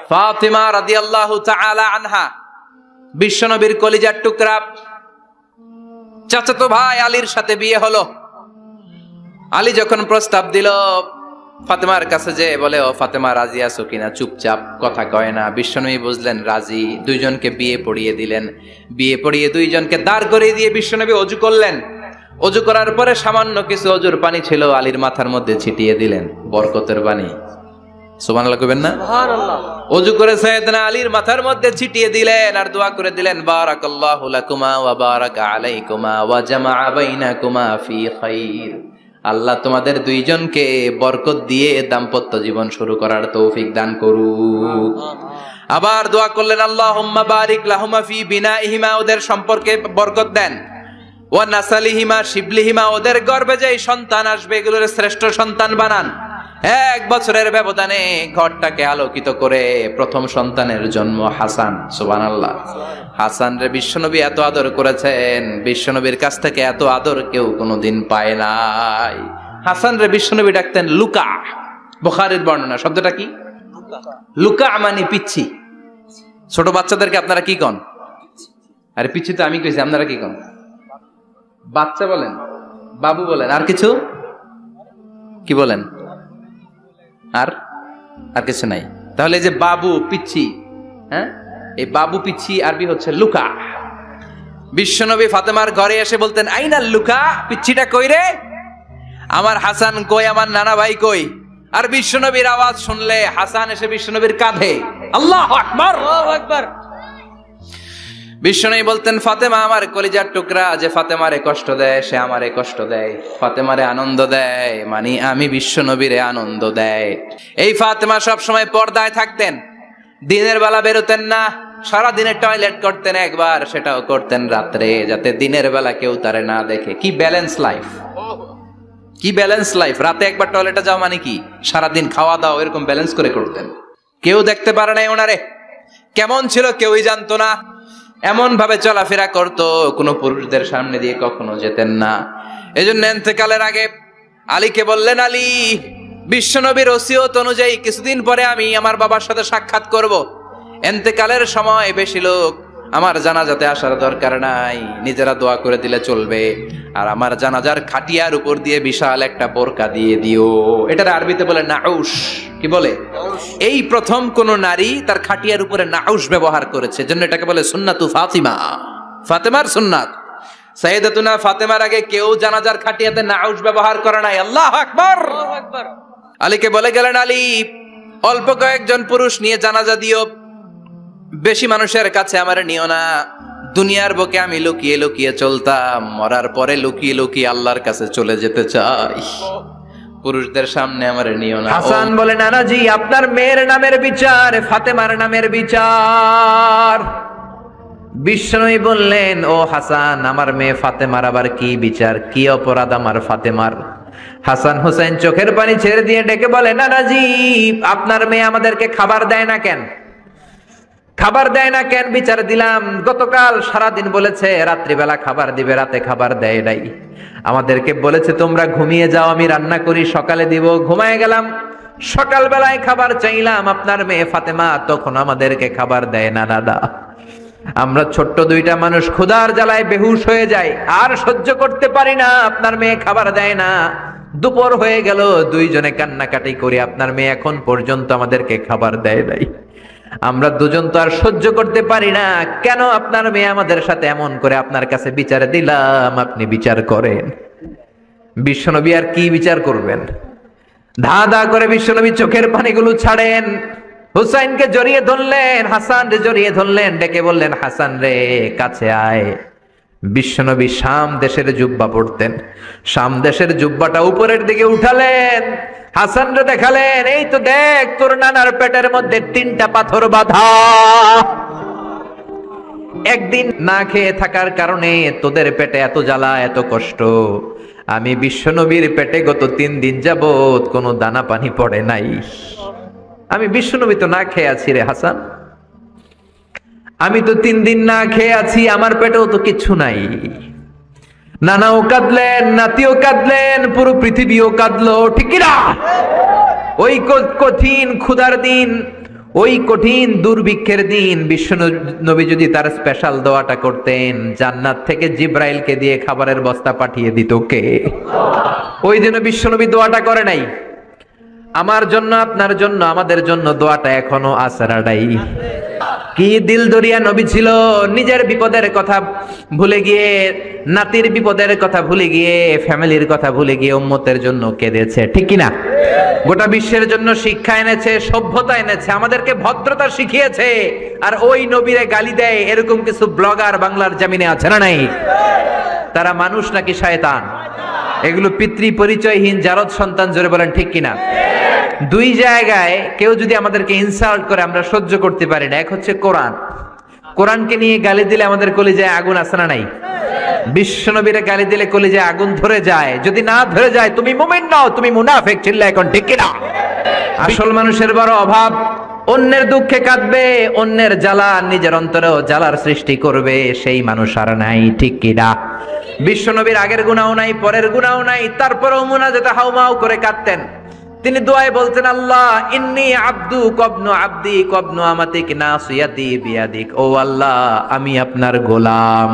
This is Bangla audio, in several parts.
ফাতিমা রাদিয়াল্লাহু তাআলা আনহা বিশ্বনবীর কলিজার টুকরা, চাচাতো ভাই আলীর সাথে বিয়ে হলো। আলী যখন প্রস্তাব দিল ফাতেমার কাছে, যে বলে, ও ফাতেমা রাজি আছো কিনা? চুপচাপ, কথা কয় না। বিশ্বনবী বুঝলেন রাজি, দুইজনকে বিয়ে পড়িয়ে দিলেন। বিয়ে পড়িয়ে দুইজনকে দাঁড় করিয়ে দিয়ে বিশ্বনবী অজু করলেন। অজু করার পরে সামান্য কিছু অজুর পানি ছিল, আলীর মাথার মধ্যে ছিটিয়ে দিলেন, বরকতের পানি। সুবহানাল্লাহ কইবেন না? সুবহানাল্লাহ। অজু করে সাইয়েদনা আলীর মাথার মধ্যে ছিটিয়ে দিলেন আর দোয়া করে দিলেন, বারাকাল্লাহু লাকুমা ওয়া বারাকা আলাইকুমা ওয়া জামাআ বাইনাকুমা ফি খাইর। আল্লাহ তোমাদের দুইজনকে বরকত দিয়ে দাম্পত্য জীবন শুরু করার তৌফিক দান করুক। আবার দোয়া করলেন, আল্লাহুম্মা বারিক লাহুমা ফি বিনাইহিমা, ওদের সম্পর্কে বরকত দেন। ওয়া নাসালিহিমা শিবলিহিমা, ওদের গর্ভে যে সন্তান আসবে এগুলোর শ্রেষ্ঠ সন্তান বানান। 1 বছরের ব্যবধানে ঘরটাকে আলোকিত করে প্রথম সন্তানের জন্ম হাসান। সুবহানাল্লাহ। হাসান রে বিশ্বনবী এত আদর করেছেন, বিশ্বনবীর কাছ থেকে এত আদর কেউ কোনোদিন পায় নাই। হাসান রে বিশ্বনবী ডাকতেন লুকা। বুখারীর বর্ণনা, শব্দটা কি? লুকা মানে পিচ্ছি। ছোট বাচ্চাদেরকে আপনারা কি কন? আরে পিচ্ছি তো আমি কইছি, আপনারা কি কন? বাচ্চা বলেন, বাবু বলেন, আর কিছু কি বলেন? আর কিছু নাই। তাহলে যে বাবু পিচ্ছি, হ্যাঁ, এই বাবু পিচ্ছি আরবি হচ্ছে লুকা। বিশ্বনবী ফাতেমার ঘরে এসে বলতেন, আইনা লুকা, পিচ্ছিটা কই রে? আমার হাসান কই, আমার নানা ভাই কই? আর বিশ্বনবীর আওয়াজ শুনলে হাসান এসে বিশ্বনবীর কাঁধে। আল্লাহু আকবার, আল্লাহু আকবার। বিশ্বনবী বলতেন, ফাতেমা আমার কলিজার টুকরা, যে ফাতেমারে কষ্ট দেয় সে আমারে কষ্ট দেয়, ফাতেমারে আনন্দ দেয় মানে আমি বিশ্বনবীরে আনন্দ দেয়। এই ফাতেমা সব সময় পর্দায় থাকতেন, দিনের বেলা বেরোতেন না, সারা দিনে টয়লেট করতেন একবার, সেটাও করতেন রাত্রে, যাতে দিনের বেলা কেউ তারে না দেখে। কি ব্যালেন্স লাইফ, কি ব্যালেন্স লাইফ! রাতে একবার টয়লেটে যাওয়া মানে কি সারাদিন খাওয়া দাওয়া এরকম ব্যালেন্স করে করতেন। কেউ দেখতে পারে নাই ওনারে, কেমন ছিল কেউই জানতো না। এমন ভাবে চলাফেরা করতো, কোনো পুরুষদের সামনে দিয়ে কখনো যেতেন না। এজন্য ইন্তেকালের আগে আলীকে বললেন, আলী, বিশ্বনবীর ওসিয়ত অনুযায়ী কিছুদিন পরে আমি আমার বাবার সাথে সাক্ষাৎ করব। ইন্তেকালের সময় বেশি লোক আমার জানাজাতে আসার দরকার নাই, নিজেরা দোয়া করে দিলে চলবে। আর আমার জানাজার খাটিয়ার উপর দিয়ে বিশাল একটা বোরকা দিয়ে দিও। এটার আরবিতে বলে নাউশ। কি বলে? এই প্রথম কোন নারী তার খাটিয়ার উপরে নাউশ ব্যবহার করেছে, জন্য এটাকে বলে সুন্নাতু ফাতিমা, ফাতেমার সুন্নাত। সাইয়েদাতুনা ফাতেমার আগে কেউ জানাজার খাটিয়াতে নাউশ ব্যবহার করে নাই। আল্লাহু আকবার, আল্লাহু আকবার। আলীকে বলে গেলেন, আলী, অল্প কয়েকজন পুরুষ নিয়ে জানাজা দিও, বেশি মানুষের কাছে আমার নিও না। দুনিয়ার বুকে আমি লুকিয়ে লুকিয়ে চলতাম, মরার পরে লুকিয়ে লুকিয়ে আল্লাহর কাছে চলে যেতে চাই, পুরুষদের সামনে আমার নিও না। হাসান বলে, নানাজি, আপনার মেয়ের নামের বিচার, ফাতেমার নামের বিচার। বিশ্বনবী বললেন, ও হাসান, আমার মেয়ে ফাতেমার আবার কি বিচার, কি অপরাধ আমার ফাতেমার? হাসান হোসেন চোখের পানি ছেড়ে দিয়ে ডেকে বলে, নানাজি, আপনার মেয়ে আমাদেরকে খাবার দেয় না কেন? খাবার দেয় না কেন বিচার দিলাম। গতকাল সারাদিন বলেছে রাত্রিবেলা খাবার দিবে, রাতে খাবার দেয় নাই। আমাদেরকে বলেছে তোমরা ঘুমিয়ে যাও, আমি রান্না করি, সকালে দিব। ঘুমায় গেলাম, সকালবেলায় খাবার চাইলাম, আপনার মেয়ে ফাতেমা তখন আমাদেরকে খাবার দেয় না। দাদা, আমরা ছোট্ট দুইটা মানুষ ক্ষুধার জ্বালায় বেহুশ হয়ে যাই, আর সহ্য করতে পারি না, আপনার মেয়ে খাবার দেয় না। দুপুর হয়ে গেল, দুইজনে কান্নাকাটি করি, আপনার মেয়ে এখন পর্যন্ত আমাদেরকে খাবার দেয় নাই। আমরা দুজন তো আর সহ্য করতে পারি না, কেন আপনার মেয়ে আমাদের সাথে এমন করে? আপনার কাছে বিচার দিলাম, আপনি বিচার করেন। বিশ্বনবী আর কি বিচার করবেন? ধা ধা করে বিশ্বনবী চোখের পানিগুলো ছাড়েন, হুসাইনকে জড়িয়ে ধরলেন, হাসান রে জড়িয়ে ধরলেন, ডেকে বললেন, হাসান রে কাছে আয়। বিশ্বনবী শাম দেশের জুব্বা পরতেন, শাম দেশের জুব্বাটা উপরের দিকে উঠালেন, হাসান রে দেখালেন, এই তো দেখ, তোর নানার পেটের মধ্যে 3টা পাথর বাঁধা। একদিন না খেয়ে থাকার কারণে তোদের পেটে এত জ্বালা, এত কষ্ট। আমি বিশ্বনবীর পেটে গত 3 দিন যাবত কোনো দানা পানি পড়ে নাই। আমি বিশ্বনবী তো না খেয়ে আছি রে হাসান, আমি তো 3 দিন না খেয়ে আছি, আমার পেটেও তো কিছু নাই। নানাও কাঁদলেন, নাতিও কাঁদলেন, পুরো পৃথিবীও কাঁদলো, ঠিক না? ওই কঠিন ক্ষুধার দিন, ওই কঠিন দুর্ভিক্ষের দিন বিশ্ব নবী যদি তার স্পেশাল দোয়াটা করতেন, জান্নাত থেকে জিব্রাইলকে দিয়ে খাবারের বস্তা পাঠিয়ে দিত কে? ওই দিন বিশ্ব নবী দোয়াটা করে নাই। আমার জন্য, আপনার জন্য, আমাদের জন্য দোয়াটা এখনো আসরাডাই। কি দিল দরিয়া নবী ছিল, নিজের বিপদের কথা ভুলে গিয়ে, নাতির বিপদের কথা ভুলে গিয়ে, ফ্যামিলির কথা ভুলে গিয়ে উম্মতের জন্য কেঁদেছে, ঠিক কি না? গোটা বিশ্বের জন্য শিক্ষা এনেছে, সভ্যতা এনেছে, আমাদেরকে ভদ্রতা শিখিয়েছে। আর ওই নবীরে গালি দেয় এরকম কিছু ব্লগার বাংলার জমিনে আছে না নাই? তারা মানুষ নাকি শয়তান? এগুলো পিতৃ পরিচয়হীন জারদ সন্তান, জোরে বলেন ঠিক কিনা? দুই জায়গায় কেউ যদি আমাদেরকে ইনসাল্ট করে আমরা সহ্য করতে পারি না। এক হচ্ছে কোরআন, কোরআনকে নিয়ে গালি দিলে আমাদের কলিজায় আগুন আছে না নাই? বিশ্বনবীরে গালি দিলে কলিজায় আগুন ধরে যায়। যদি না ধরে যায় তুমি মুমিন নও, তুমি মুনাফিক। চিল্লা এখন ঠিক কিনা? আসল মানুষের বড় অভাব, অন্যের দুঃখে কাঁদবে, অন্যের জ্বালা নিজের অন্তরেও জ্বালার সৃষ্টি করবে, সেই মানুষ আর নাই, ঠিক কিনা? বিশ্বনবীর আগের গুনাহও নাই, পরের গুনাহও নাই, তারপরেও মুনাজাতে হাউমাউ করে কাঁদতেন। তিনি দোয়ায় বলতেন, আল্লাহ ইন্নী আব্দু কবনু আব্দি কবনু আমাতিক নাসিয়াতি বিয়াদিক। ও আল্লাহ, আমি আপনার গোলাম,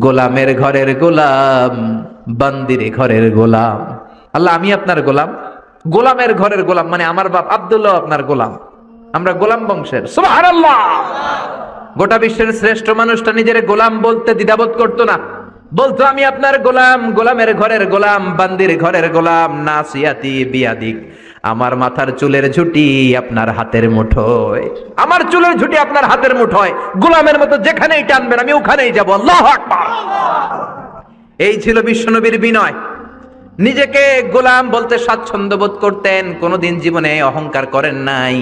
গোলামের ঘরের গোলাম, বান্দির ঘরের গোলাম। আল্লাহ আমি আপনার গোলাম, গোলামের ঘরের গোলাম, মানে আমার বাপ আব্দুল্লাহ আপনার গোলাম, আমরা গোলাম বংশের। সুবহানাল্লাহ। গোটা বিশ্বের শ্রেষ্ঠ মানুষটা নিজের গোলাম বলতে দ্বিধাবোধ করতো না, বলতো আমি আপনার গোলাম, গোলামের ঘরের গোলাম, বান্দির ঘরের গোলাম, নাসিয়াতি বিয়াদিক। আমার মাথার চুলের ঝুঁটি আপনার হাতের মুঠোয়, আমার চুলের ঝুঁটি আপনার হাতের মুঠোয়, গোলামের মতো যেখানেই টানবেন আমি ওখানেই যাব। আল্লাহু আকবার। এই ছিল বিশ্বনবীর বিনয়। নিজেকে গোলাম বলতে স্বাচ্ছন্দ্য বোধ করতেন, কোনোদিন জীবনে অহংকার করেন নাই।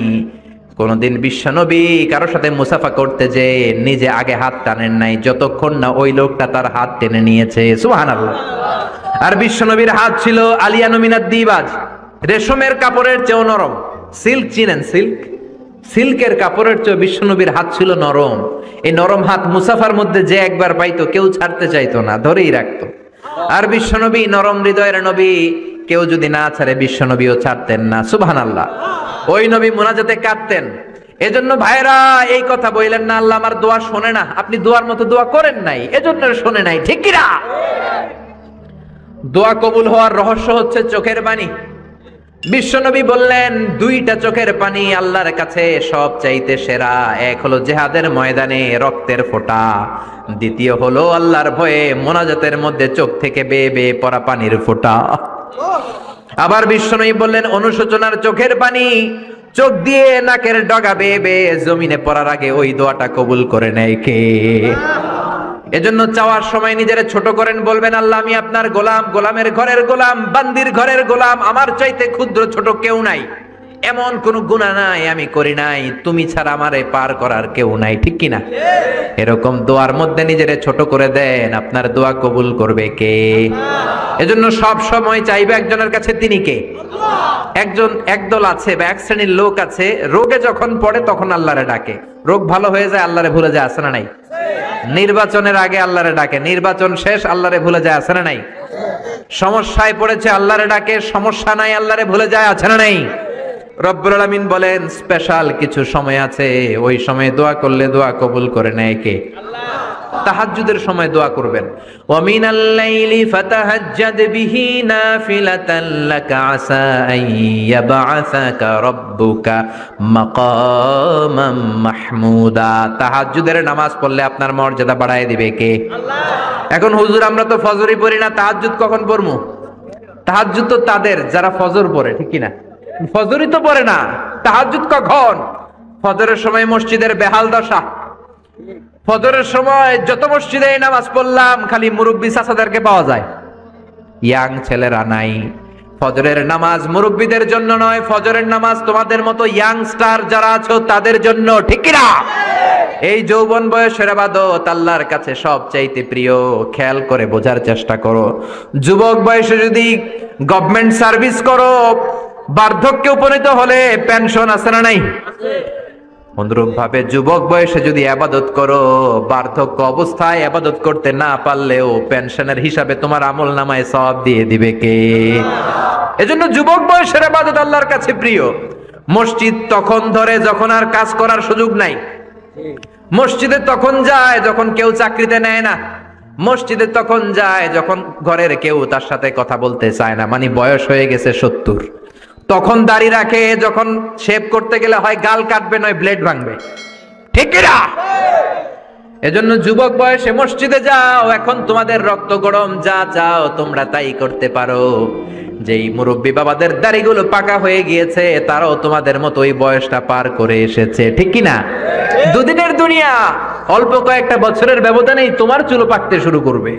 কোনদিন বিশ্বনবী কারোর সাথে মুসাফা করতে যে নিজে আগে হাত টানেন নাই, যতক্ষণ না ওই লোকটা তার হাত টেনে নিয়েছে। সুবহানাল্লাহ। আর বিশ্বনবীর হাত ছিল আলিয়ানু মিনাদ দিবাজ, রেশমের কাপড়ের চেয়েও নরম। সিল্ক চিনেন? সিল্ক, সিল্কের কাপড়ের চেয়ে বিশ্বনবীর হাত ছিল নরম। এই নরম হাত মুসাফার মধ্যে যে একবার পাইতো কেউ ছাড়তে চাইতো না, ধরেই রাখতো। আর বিশ্বনবী নরম হৃদয়ের নবী, কেউ যদি না ছাড়ে বিশ্বনবীও ছাড়তেন না। সুবহানাল্লাহ। ওই নবী মুনাজাতে কাঁদতেন। এজন্য ভাইরা এই কথা বললেন না আল্লাহ আমার দোয়া শোনে না, আপনি দোয়ার মতো দোয়া করেন নাই, এজন্য শোনে নাই, ঠিক কি না? দোয়া কবুল হওয়ার রহস্য হচ্ছে চোখের পানি। বিশ্বনবী বললেন দুইটা চোখের পানি আল্লাহর কাছে সব চাইতে সেরা। এক হলো জিহাদের ময়দানে রক্তের ফোঁটা, দ্বিতীয় হলো আল্লাহর ভয়ে মোনাজাতের মধ্যে চোখ থেকে বেয়ে বেয়ে পড়া পানির ফোঁটা। আবার বিশ্বনবী বললেন অনুশোচনার চোখের পানি, চোখ দিয়ে নাকের ডগা বেয়ে বেয়ে জমিনে পড়ার আগে ওই দোয়াটা কবুল করে নেয় কে? এজন্য চাওয়ার সময় নিজেরা ছোট করেন, বলবেন আল্লাহ আমি আপনার গোলাম, গোলামের ঘরের গোলাম, বান্দির ঘরের গোলাম, আমার চাইতে ক্ষুদ্র ছোট কেউ নাই, এমন কোন গুনাহ নাই আমি করি নাই, তুমি ছাড়া আমারে পার করার কেউ নাই, ঠিক কিনা? এরকম দোয়ার মধ্যে নিজেরে ছোট করে দেন, আপনার দোয়া কবুল করবে কে? এজন্য সব সময় চাইবে একজনের কাছে, তিনি কে? একদল আছে বা এক শ্রেণীর লোক আছে, রোগে যখন পড়ে তখন আল্লাহরে ডাকে, রোগ ভালো হয়ে যায় আল্লাহরে ভুলে যায়, আছে না নাই? নির্বাচনের আগে আল্লাহরে ডাকে, নির্বাচন শেষ আল্লাহরে ভুলে যায়, আছে না নাই? সমস্যায় পড়েছে আল্লাহরে ডাকে, সমস্যা নাই আল্লাহরে ভুলে যায়, আছে না নাই? রব্বুল আলামিন বলেন স্পেশাল কিছু সময় আছে, ওই সময় দোয়া করলে দোয়া কবুল করে নেয় কে? তাহাজ্জুদের সময় দোয়া করবেন। ওয়া মিনাল লাইলি ফাতাহাজ্জাদ বিহি নাফিলাতান লাকা আসা আন ইয়াবআসাকা রাব্বুকা মাকামাম মাহমুদা। তাহাজ্জুদের নামাজ পড়লে আপনার মর্যাদা বাড়ায় দিবে কে? আল্লাহ। এখন হুজুর আমরা তো ফজরই পড়ি না, তাহাজ্জুদ কখন পড়মু? তাহাজ্জুদ তো তাদের যারা ফজর পড়ে, ঠিক কি না? ফজরই তো পড়ে না, তাহাজ্জুদ কখন? ফজরের সময় মসজিদের বেহাল দশা। ফজরের সময় যত মসজিদে নামাজ পড়লাম খালি মুরব্বি চাচাদেরকে পাওয়া যায়, ইয়াং ছেলেরা নাই। ফজরের নামাজ মুরব্বিদের জন্য নয়, ফজরের নামাজ তোমাদের মতো ইয়াংস্টার যারা আছো তাদের জন্য, ঠিক কি না? এই যৌবন বয়সের ইবাদত আল্লাহর কাছে সবচাইতে প্রিয়। খেয়াল করে বোঝার চেষ্টা করো, যুবক বয়সে যদি গভর্নমেন্ট সার্ভিস করো, বার্ধক্যে উপনীত হলে পেনশন আছে না নাই? অনুরূপ ভাবে যুবক বয়সে যদি ইবাদত করো, বার্ধক্য অবস্থায় ইবাদত করতে না পারলেও পেনশনের হিসাবে তোমার আমলনামায় সওয়াব দিয়ে দিবে কে? এজন্য যুবক বয়সের ইবাদত আল্লাহর কাছে প্রিয়। মসজিদ তখন ধরে যখন আর কাজ করার সুযোগ নাই। মসজিদে তখন যায় যখন কেউ চাকরিতে নেয় না। মসজিদে তখন যায় যখন ঘরের কেউ তার সাথে কথা বলতে চায় না, মানে বয়স হয়ে গেছে 70। তখন দাড়ি রাখে যখন শেভ করতে গেলে হয় গাল কাটবে নয় ব্লেড ভাঙবে, ঠিক কিনা? এজন্য যুবক বয়সে মসজিদে যাও, এখন তোমাদের রক্ত গরম, যা চাও তোমরা তাই করতে পারো। যেই মুরব্বী বাবাদের দাড়িগুলো পাকা হয়ে গিয়েছে তারাও তোমাদের মতো ওই বয়সটা পার করে এসেছে, ঠিক কিনা? দুদিনের দুনিয়া, অল্প কয়েকটা বছরের ব্যবধানেই তোমার চুল পাকতে শুরু করবে,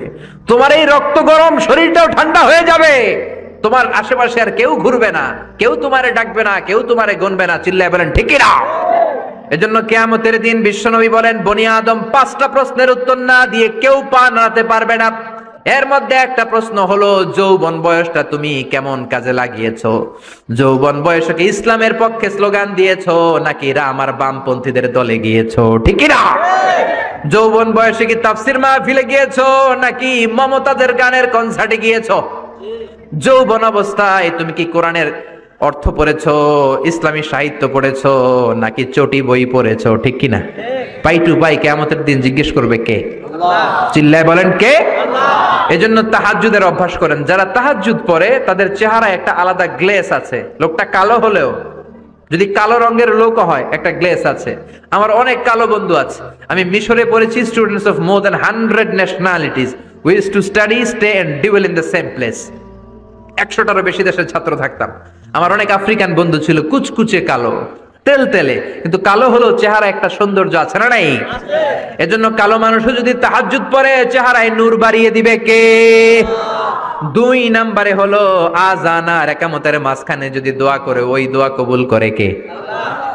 তোমার এই রক্ত গরম শরীরটাও ঠান্ডা হয়ে যাবে, তোমার আশেপাশে আর কেউ ঘুরবে না, কেউ তোমারে ডাকবে না, কেউ তোমারে গুনবে না। চিল্লায় বলেন ঠিক কিনা? এজন্য কিয়ামতের দিন বিশ্বনবী বলেন, বনি আদম 5টা প্রশ্নের উত্তর না দিয়ে কেউ পা নাড়াতে পারবে না। এর মধ্যে একটা প্রশ্ন হলো, যৌবন বয়সটা তুমি কেমন কাজে লাগিয়েছো? যৌবন বয়সে কি ইসলামের পক্ষে স্লোগান দিয়েছো নাকি রাম আর বামপন্থীদের দলে গিয়েছো, ঠিক কিনা? যৌবন বয়সে কি তাফসির মাহফিলে গিয়েছো নাকি মমতাজের গানের কনসার্টে গিয়েছো? যৌবন অবস্থায় তুমি কি কোরআনের অর্থ পড়েছো, ইসলামী সাহিত্য পড়েছো নাকি চটি বই পড়েছো, ঠিক কিনা? পাই টু পাই কিয়ামতের দিন জিজ্ঞেস করবে কে? আল্লাহ। চিল্লায় বলেন কে? আল্লাহ। এজন্য তাহাজ্জুদের অভ্যাস করেন। যারা তাহাজ্জুদ পড়ে তাদের চেহারায় একটা আলাদা গ্লেস আছে। লোকটা কালো হলেও, যদি কালো রঙের লোক হয়, একটা গ্লেস আছে। আমার অনেক কালো বন্ধু আছে। আমি মিশরে পড়েছি, students of more than 100 nationalities, we used to study, stay and dwell in the same place. 100টারও বেশি দেশের ছাত্র থাকতাম। আমার অনেক আফ্রিকান বন্ধু ছিল, কুচকুচে কালো, তেলতেলে, কিন্তু কালো হলো চেহারা একটা সৌন্দর্য আছে না নাই? এজন্য কালো মানুষও যদি তাহাজ্জুদ পড়ে চেহারায় নূর বাড়িয়ে দিবে কে? 2 নম্বরে হলো আযান আর ইকামতের মাঝখানে যদি দোয়া করে, ওই দোয়া কবুল করে কে?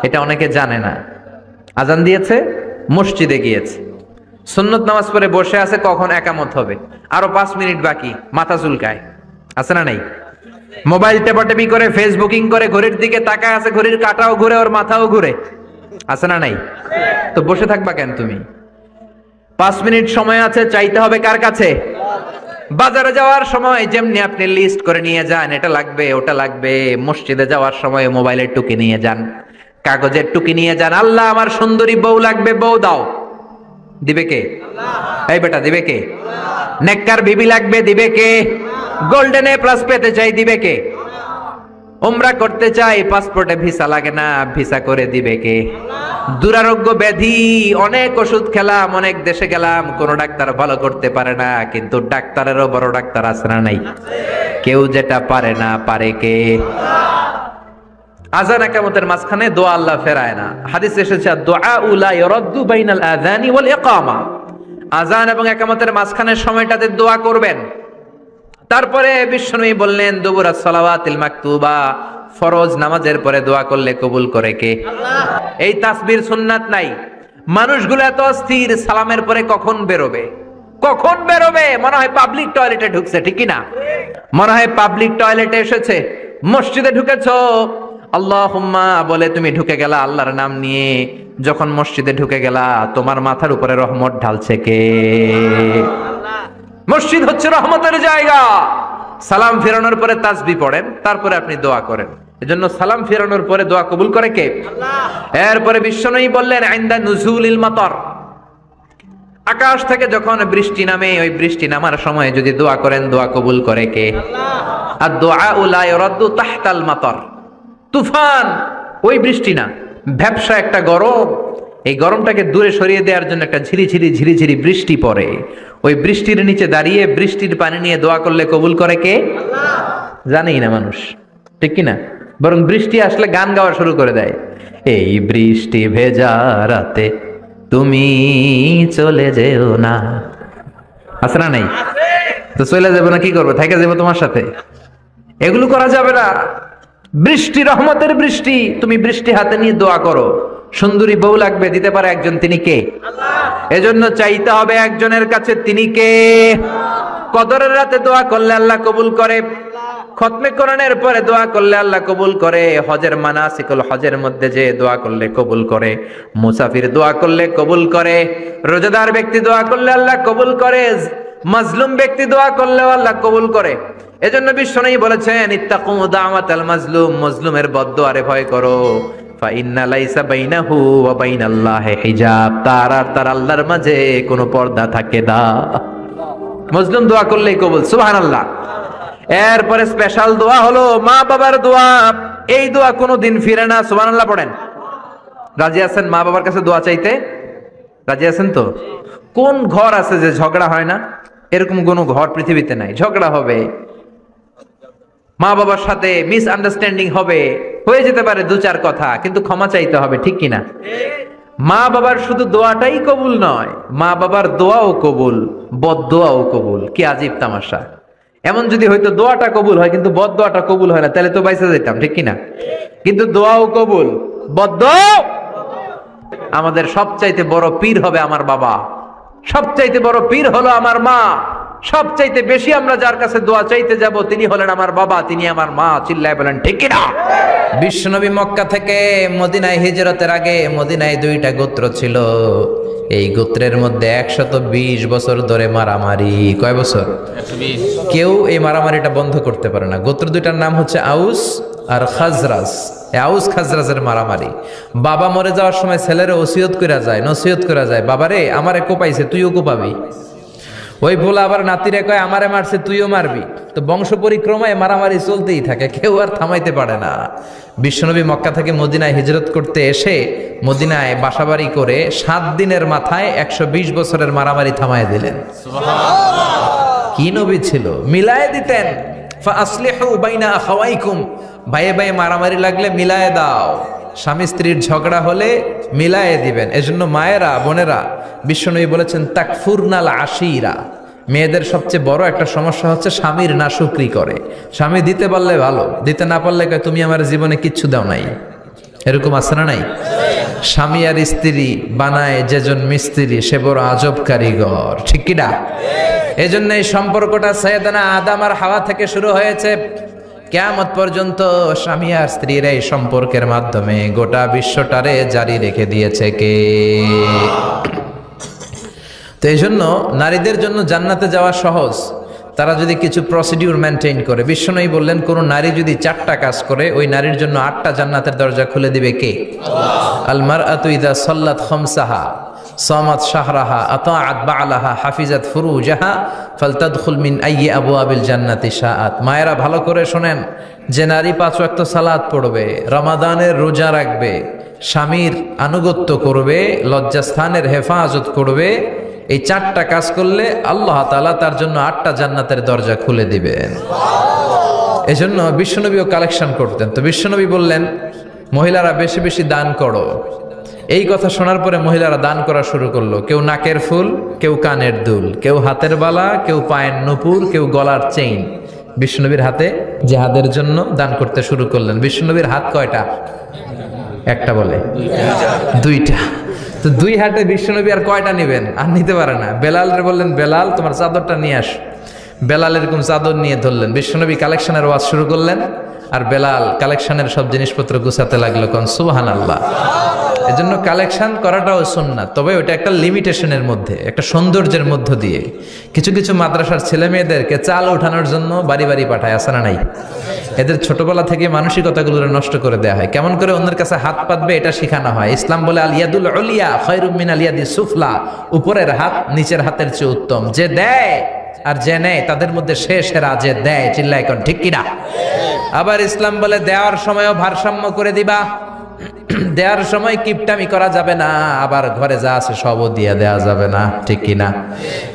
এটা অনেকে জানে না। আযান দিয়েছে, মসজিদে গিয়েছে, সুন্নত নামাজ পড়ে বসে আছে, কখন ইকামত হবে, আরো 5 মিনিট বাকি, মাথা চুলকায়, আছে না নাই? মোবাইল টেপাটেপি করে, ফেসবুকিং করে, ঘড়ির দিকে তাকায় আছে, ঘড়ির কাঁটাও ঘুরে, ওর মাথাও ঘুরে, আছে না নাই? তো বসে থাকবা কেন তুমি? 5 মিনিট সময় আছে, চাইতে হবে কার কাছে? বাজারে যাওয়ার সময় যেমনি আপনি লিস্ট করে নিয়ে যান, এটা লাগবে ওটা লাগবে, মসজিদে যাওয়ার সময় মোবাইলের টুকি নিয়ে যান, কাগজের টুকি নিয়ে যান। আল্লাহ আমার সুন্দরী বউ লাগবে, বউ দাও, দিবে কে? আল্লাহ। এই বেটা দিবে কে? আল্লাহ। নেককার বিবি লাগবে, দিবে কে? গোল্ডেন এ প্লাস পেতে চাই, দিবে কে? উমরা করতে চাই, পাসপোর্টে ভিসা লাগে না, ভিসা করে দিবে কে? দুরারোগ্য ব্যাধি, অনেক ওষুধ খেলাম, অনেক দেশে গেলাম, কোন ডাক্তার ভালো করতে পারে না, কিন্তু ডাক্তারেরও বড় ডাক্তার আছে না নাই? কেউ যেটা পারে না, পারে কে? আযান ইকামতের মাঝখানে দোয়া আল্লাহ ফেরায় না। হাদিস এসেছে, দুআউ লা ইরাদ্দু বাইনাল আযানি ওয়াল ইকামা। আযান এবং ইকামতের মাঝখানের সময়টাতে দোয়া করবেন। তারপরে বিশ্বনবী বললেন, দুবুরাস সালাওয়াতিল মাকতুবা, ফরজ নামাজের পরে দোয়া করলে কবুল করে কে? আল্লাহ। এই তাসবির সুন্নাত নাই। মানুষগুলো এত অস্থির, সালামের পরে কখন বেরোবে, কখন বেরোবে, মনে হয় পাবলিক টয়লেটে ঢুকছে, ঠিক না? মনে হয় পাবলিক টয়লেটে এসেছে। মসজিদে ঢুকেছো, আল্লাহুম্মা বলে তুমি ঢুকে গেলা আল্লাহর নাম নিয়ে, যখন মসজিদে ঢুকে গেলা তোমার মাথার উপরে রহমত ঢালছে কে? মসজিদ হচ্ছে রহমতের জায়গা। সালাম ফেরানোর পরে তাসবিহ পড়েন, তারপরে আপনি দোয়া করেন। এজন্য সালাম ফেরানোর পরে দোয়া কবুল করে কে? আল্লাহ। এরপরে বিশ্বনবী বললেন, ইনদা নুজুলিল মাতার, আকাশ থেকে যখন বৃষ্টি নামে, ওই বৃষ্টি নামার সময় যদি দোয়া করেন, দোয়া কবুল করে কে? আল্লাহ। আর দুআউ লা ইরাদ্দু তাহতাল মাতার, তুফান, ওই বৃষ্টি না, ভ্যাপসা একটা গরম, এই গরমটাকে দূরে সরিয়ে দেওয়ার জন্য একটা ঝিরিঝিরি ঝিরিঝিরি বৃষ্টি পড়ে, ওই বৃষ্টির নিচে দাঁড়িয়ে বৃষ্টির পানি নিয়ে দোয়া করলে কবুল করে কে? আল্লাহ। জানেই না মানুষ, ঠিক কিনা? বরং বৃষ্টি আসলে গান গাওয়া শুরু করে দেয়, এই বৃষ্টি ভেজা রাতে তুমি চলে যেও না, আছে না নাই? তো চলে যাবো না, কি করবো, থেকে যাবো তোমার সাথে? এগুলো করা যাবে না। বৃষ্টি রহমতের বৃষ্টি, তুমি বৃষ্টি হাতে নিয়ে দোয়া করো। সুন্দরী বউ লাগবে, দিতে পারে একজন, তিনি কে? আল্লাহ। এজন্য চাইতে হবে একজনের কাছে, তিনি কে? কদরের রাতে দোয়া করলে আল্লাহ কবুল করে, খতমে কোরআনের পরে দোয়া করলে আল্লাহ কবুল করে, হজের মানাসিকুল হজের মধ্যে যে দোয়া করলে কবুল করে, মুসাফির দোয়া করলে কবুল করে, রোজাদার ব্যক্তি দোয়া করলে আল্লাহ কবুল করে, মাজলুম ব্যক্তি দোয়া করলেও আল্লাহ কবুল করে। এজন্য বিশ্বনবী বলেছেন ইত্তাকু দাওয়াতাল মাজলুম, মাজলুমের বদদুয়ারে ভয় করো। ফা ইন্না লাইসা বাইনাহু ওয়া বাইনাল্লাহি হিজাব, তার আর তার আল্লাহর মাঝে কোনো পর্দা থাকে না। মাজলুম দোয়া করলেই কবুল, সুবহানাল্লাহ। এরপরে স্পেশাল দোয়া হলো মা বাবার দোয়া। এই দোয়া কোনোদিন ফিরে না, সুবহানাল্লাহ পড়েন। রাজি আছেন মা বাবার কাছে দোয়া চাইতে? রাজি আছেন তো? কোন ঘর আছে যে ঝগড়া হয় না? এরকম কোন ঘর পৃথিবীতে নাই। ঝগড়া হবে, মা বাবার সাথে মিস আন্ডারস্ট্যান্ডিং হবে, হয়ে যেতে পারে দু চার কথা, কিন্তু ক্ষমা চাইতে হবে, ঠিক কিনা? মা বাবার শুধু দোয়াটাই কবুল নয়, মা বাবার দোয়াও কবুল, বদদোয়াও কবুল। কি আজীব তামাশা! এমন যদি হয়তো দোয়াটা কবুল হয় কিন্তু বদদোয়াটা কবুল হয় না, তাহলে তো বাইসা যেতাম, ঠিক কিনা? কিন্তু দোয়াও কবুল, বদদোয়া। আমাদের সবচাইতে বড় পীর হবে আমার বাবা, সবচাইতে বড় পীর হলো আমার মা। সবচাইতে বেশি আমরা যার কাছে দোয়া চাইতে যাব তিনি হলেন আমার বাবা, তিনি আমার মা। চিল্লায় বলেন ঠিক কিনা? বিশ্বনবী মক্কা থেকে মদিনায় হিজরতের আগে মদিনায় দুইটা গোত্র ছিল। এই গোত্রের মধ্যে 120 বছর ধরে মারামারি। কয় বছর? 120। কেউ এই মারামারিটা বন্ধ করতে পারে না। গোত্র দুইটার নাম হচ্ছে আউস আর খাজরাজ। আউস খাজরাজের মারামারি। বাবা মরে যাওয়ার সময় ছেলের ওসিয়ত করা যায়, নসিহত করা যায়, বাবারে আমারে কোপাইছে তুইও কোপাবি। ওই বলে আবার নাতিরে কয় আমারে মারছে তুইও মারবি। তো বংশ পরিক্রমায় মারামারি চলতেই থাকে, কেউ আর থামাইতে পারে না। বিশ্বনবী মক্কা থেকে মদিনায় হিজরত করতে এসে মদিনায় বাসাবাড়ি করে 7 দিনের মাথায় 120 বছরের মারামারি থামায় দিলেন। কি নবী ছিল! মিলায়ে দিতেন। ফাসলিহু বাইনা আখাওয়াইকুম, ভাইয়ে ভাইয়ে মারামারি লাগলে মিলায়ে দাও। স্বামী স্ত্রীর ঝগড়া হলে মিলায়ে দিবেন। এজন্য মায়েরা, বোনেরা, বিশ্বনবী বলেছেন তাকফুরনাল আশিরা, মেয়েদের সবচেয়ে বড় একটা সমস্যা হচ্ছে স্বামীর নাশুকরি করে। স্বামী দিতে পারলে ভালো, দিতে না পারলে কয় তুমি আমার জীবনে কিচ্ছু দাও নাই। এরকম আছে না নাই? স্বামী আর স্ত্রী বানায় যেজন মিস্ত্রি সে বড় আজব কারিগর, ঠিক কিনা? এজন্য এই সম্পর্কটা সাইয়েদানা আদম আর হাওয়া থেকে শুরু হয়েছে। কিয়ামত পর্যন্ত স্বামী আর স্ত্রীর এই সম্পর্কের মাধ্যমে গোটা বিশ্বটারে জারি রেখে দিয়েছে কে? তো এই জন্য নারীদের জন্য জান্নাতে যাওয়া সহজ, তারা যদি কিছু প্রসিডিউর মেনটেন করে। বিশ্বনবী বললেন কোন নারী যদি 4টা কাজ করে ওই নারীর জন্য 8টা জান্নাতের দরজা খুলে দিবে কে? আল্লাহ। আল মারআতু ইযা সাল্লাত খামসাহা সামাত শাহরাহা আতাআত বা'লাহা হাফিজাত ফুরুজাহা ফালতাদখুল মিন আইয়ি আবওয়াবিল জান্নাতি শাআত। মায়েরা ভালো করে শোনেন, যে নারী 5 ওয়াক্ত সালাত পড়বে, রমাদানের রোজা রাখবে, স্বামীর আনুগত্য করবে, লজ্জাস্থানের হেফাজত করবে, এই 4টা কাজ করলে আল্লাহ তাআলা তার জন্য 8টা জান্নাতের দরজা খুলে দিবেন। এজন্য বিশ্বনবীও কালেকশন করতেন। তো বিশ্বনবী বললেন মহিলারা বেশি বেশি দান করো। এই কথা শোনার পরে মহিলারা দান করা শুরু করলো। কেউ নাকের ফুল, কেউ কানের দুল, কেউ হাতের বালা, কেউ পায়ের নূপুর, কেউ গলার চেইন বিশ্বনবীর হাতে জিহাদের জন্য দান করতে শুরু করলেন। বিশ্বনবীর হাত কয়টা? একটা বলে দুইটা। তো 2 হাতে বিশ্বনবী আর কয়টা নেবেন? আর নিতে পারে না। বেলালরে বললেন বেলাল তোমার চাদরটা নিয়ে আস। বেলাল এরকম চাদর নিয়ে ধরলেন। বিশ্বনবী কালেকশনের ওয়াজ শুরু করলেন আর বেলাল কালেকশনের সব জিনিসপত্র গুছাতে লাগলো। কোন সুবহানাল্লাহ। এজন্য কালেকশন করাটাও সুন্নাত, তবে ওটা একটা লিমিটেশনের মধ্যে, একটা সৌন্দর্যের মধ্য দিয়ে। কিছু কিছু মাদ্রাসার ছেলে মেয়েদেরকে চাল ওঠানোর জন্য বাড়ি বাড়ি পাঠায়, আছে না নাই? এদের ছোটবেলা থেকে মানসিকতাগুলো নষ্ট করে দেওয়া হয়। কেমন করে অন্যের কাছে হাত পাতবে এটা শেখানো হয়। ইসলাম বলে আল ইয়াদুল উলিয়া খায়রুম মিনাল ইয়াদিস সুফলা, উপরের হাত নিচের হাতের চেয়ে উত্তম। যে দেয় আর যে নেয় তাদের মধ্যে সেরা যে দেয়। চিল্লায় কোন ঠিক কিনা? আবার ইসলাম বলে দেওয়ার সময়ও ভারসাম্য করে দিবা, দেওয়ার সময় কিপটামি করা যাবে না, আবার ঘরে যা আছে সবও দিয়ে দেওয়া যাবে না, ঠিক কিনা?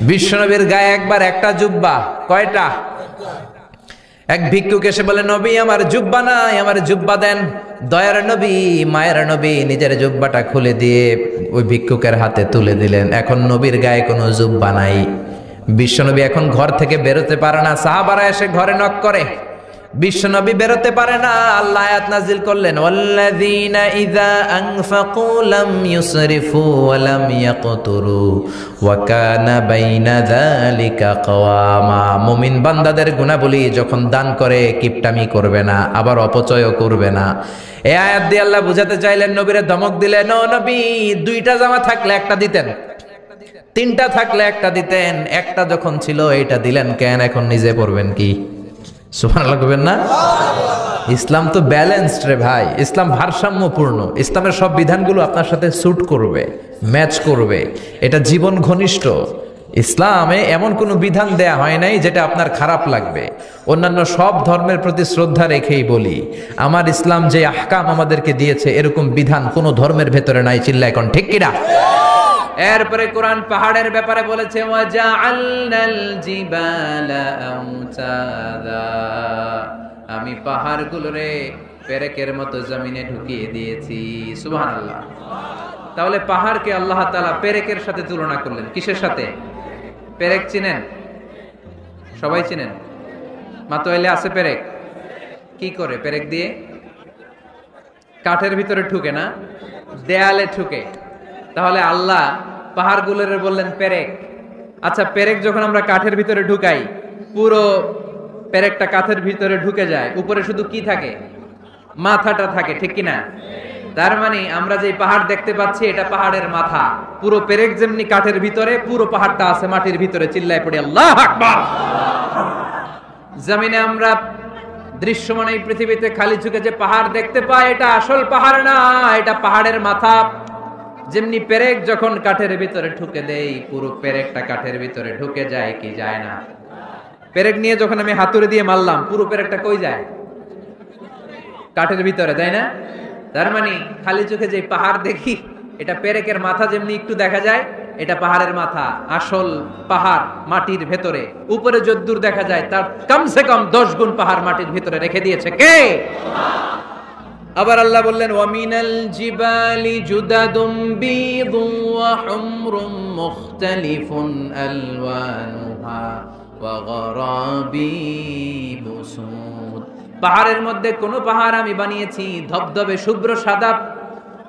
বিশ্বনবীর গায়ে একবার একটা জুব্বা, কয়টা? এক ভিক্ষুক এসে বলে নবী আমার জুব্বা নাই, আমার জুব্বা দেন। দয়ার নবী, মায়ের নবী নিজের জুব্বাটা খুলে দিয়ে ওই ভিক্ষুকের হাতে তুলে দিলেন। এখন নবীর গায়ে কোনো জুব্বা নাই। বিশ্বনবী এখন ঘর থেকে বেরোতে পারে না। সাহাবারা এসে ঘরে নক করে, বিশ্বনবী বেরোতে পারে না। আল্লাহ আয়াত নাজিল করলেন ওয়াল্লাযীনা ইযা আনফাকু লাম ইউসরিফু ওয়া লাম ইয়াকতুরু ওয়া কানা বাইনা যালিকা কওয়ামা। মুমিন বান্দাদের গুণাবলী যখন দান করে কিপটামি করবে না, আবার অপচয়ও করবে না। এই আয়াত দিয়ে আল্লাহ বুঝাতে চাইলেন, নবীরে ধমক দিলেন, ও নবী 2টা জামা থাকলে একটা দিতেন, তিনটা থাকলে একটা দিতেন, একটা যখন ছিল এইটা দিলেন কেন? এখন নিজে পড়বেন কি? সুবহানাল্লাহ কইবেন না? ইসলাম তো ব্যালেন্সড রে ভাই, ইসলাম ভারসাম্যপূর্ণ। ইসলামের সব বিধানগুলো আপনার সাথে স্যুট করবে, ম্যাচ করবে, এটা জীবন ঘনিষ্ঠ। ইসলামে এমন কোনো বিধান দেয়া হয় নাই যেটা আপনার খারাপ লাগবে। অন্যান্য সব ধর্মের প্রতি শ্রদ্ধা রেখেই বলি, আমার ইসলাম যে আহকাম আমাদেরকে দিয়েছে এরকম বিধান কোনো ধর্মের ভেতরে নাই। চিল্লা এখন ঠিক কিনা? এরপরে কোরআন পাহাড়ের ব্যাপারে বলেছে, ওয়াজআলনাল জিবালা আওতাদা, আমি পাহাড়গুলোরে পেরেকের মতো জমিনে ঢুকিয়ে দিয়েছি। সুবহানাল্লাহ। তাহলে পাহাড়কে আল্লাহ তাআলা পেরেকের সাথে তুলনা করলেন। কিসের সাথে? পেরেক চিনেন? সবাই চিনেন? মাতোয়াইলে আছে পেরেক। কি করে পেরেক দিয়ে? কাঠের ভিতরে ঢুকে না, দেয়ালে ঢুকে। তাহলে আল্লাহ পাহাড়গুলোরে বললেন পেরেক। আচ্ছা, পেরেক যখন আমরা কাঠের ভিতরে ঢুকাই, পুরো পেরেকটা কাঠের ভিতরে ঢুকে যায়, উপরে শুধু কি থাকে? মাথাটা থাকে, ঠিক কিনা? তার মানে আমরা যে পাহাড় দেখতে পাচ্ছি এটা পাহাড়ের মাথা। পুরো পেরেক যেমনি কাঠের ভিতরে, পুরো পাহাড়টা আছে মাটির ভিতরে। চিল্লায় পড়ি আল্লাহু আকবার। জমিনে আমরা দৃশ্যমান এই পৃথিবীতে খালি চোখে যে পাহাড় দেখতে পাই, এটা আসল পাহাড় না, এটা পাহাড়ের মাথা। যেমনি পেরেক যখন কাঠের ভিতরে ঢুকে দেই, পুরো পেরেকটা কাঠের ভিতরে ঢুকে যায় কি যায় না? পেরেক নিয়ে যখন আমি হাতুড়ি দিয়ে মারলাম, পুরো পেরেকটা কই যায়? কাঠের ভিতরে, তাই না? তার মানে খালি চোখে যে পাহাড় দেখি, এটা পেরেকের মাথা যেমনি একটু দেখা যায়, এটা পাহাড়ের মাথা। আসল পাহাড় মাটির ভেতরে, উপরে যদ্দূর দেখা যায় তার কমসে কম 10 গুণ পাহাড় মাটির ভিতরে রেখে দিয়েছে কে? আবার আল্লাহ বললেন, ওয়ামিনাল জিবালি জুদাদুম বিদুন ওয়া হুমরুম মুখতালিফুন আলওয়ানুহা ওয়া গরাবিবু সুদ। পাহাড়ের মধ্যে কোন পাহাড় আমি বানিয়েছি ধবধবে শুভ্র সাদা,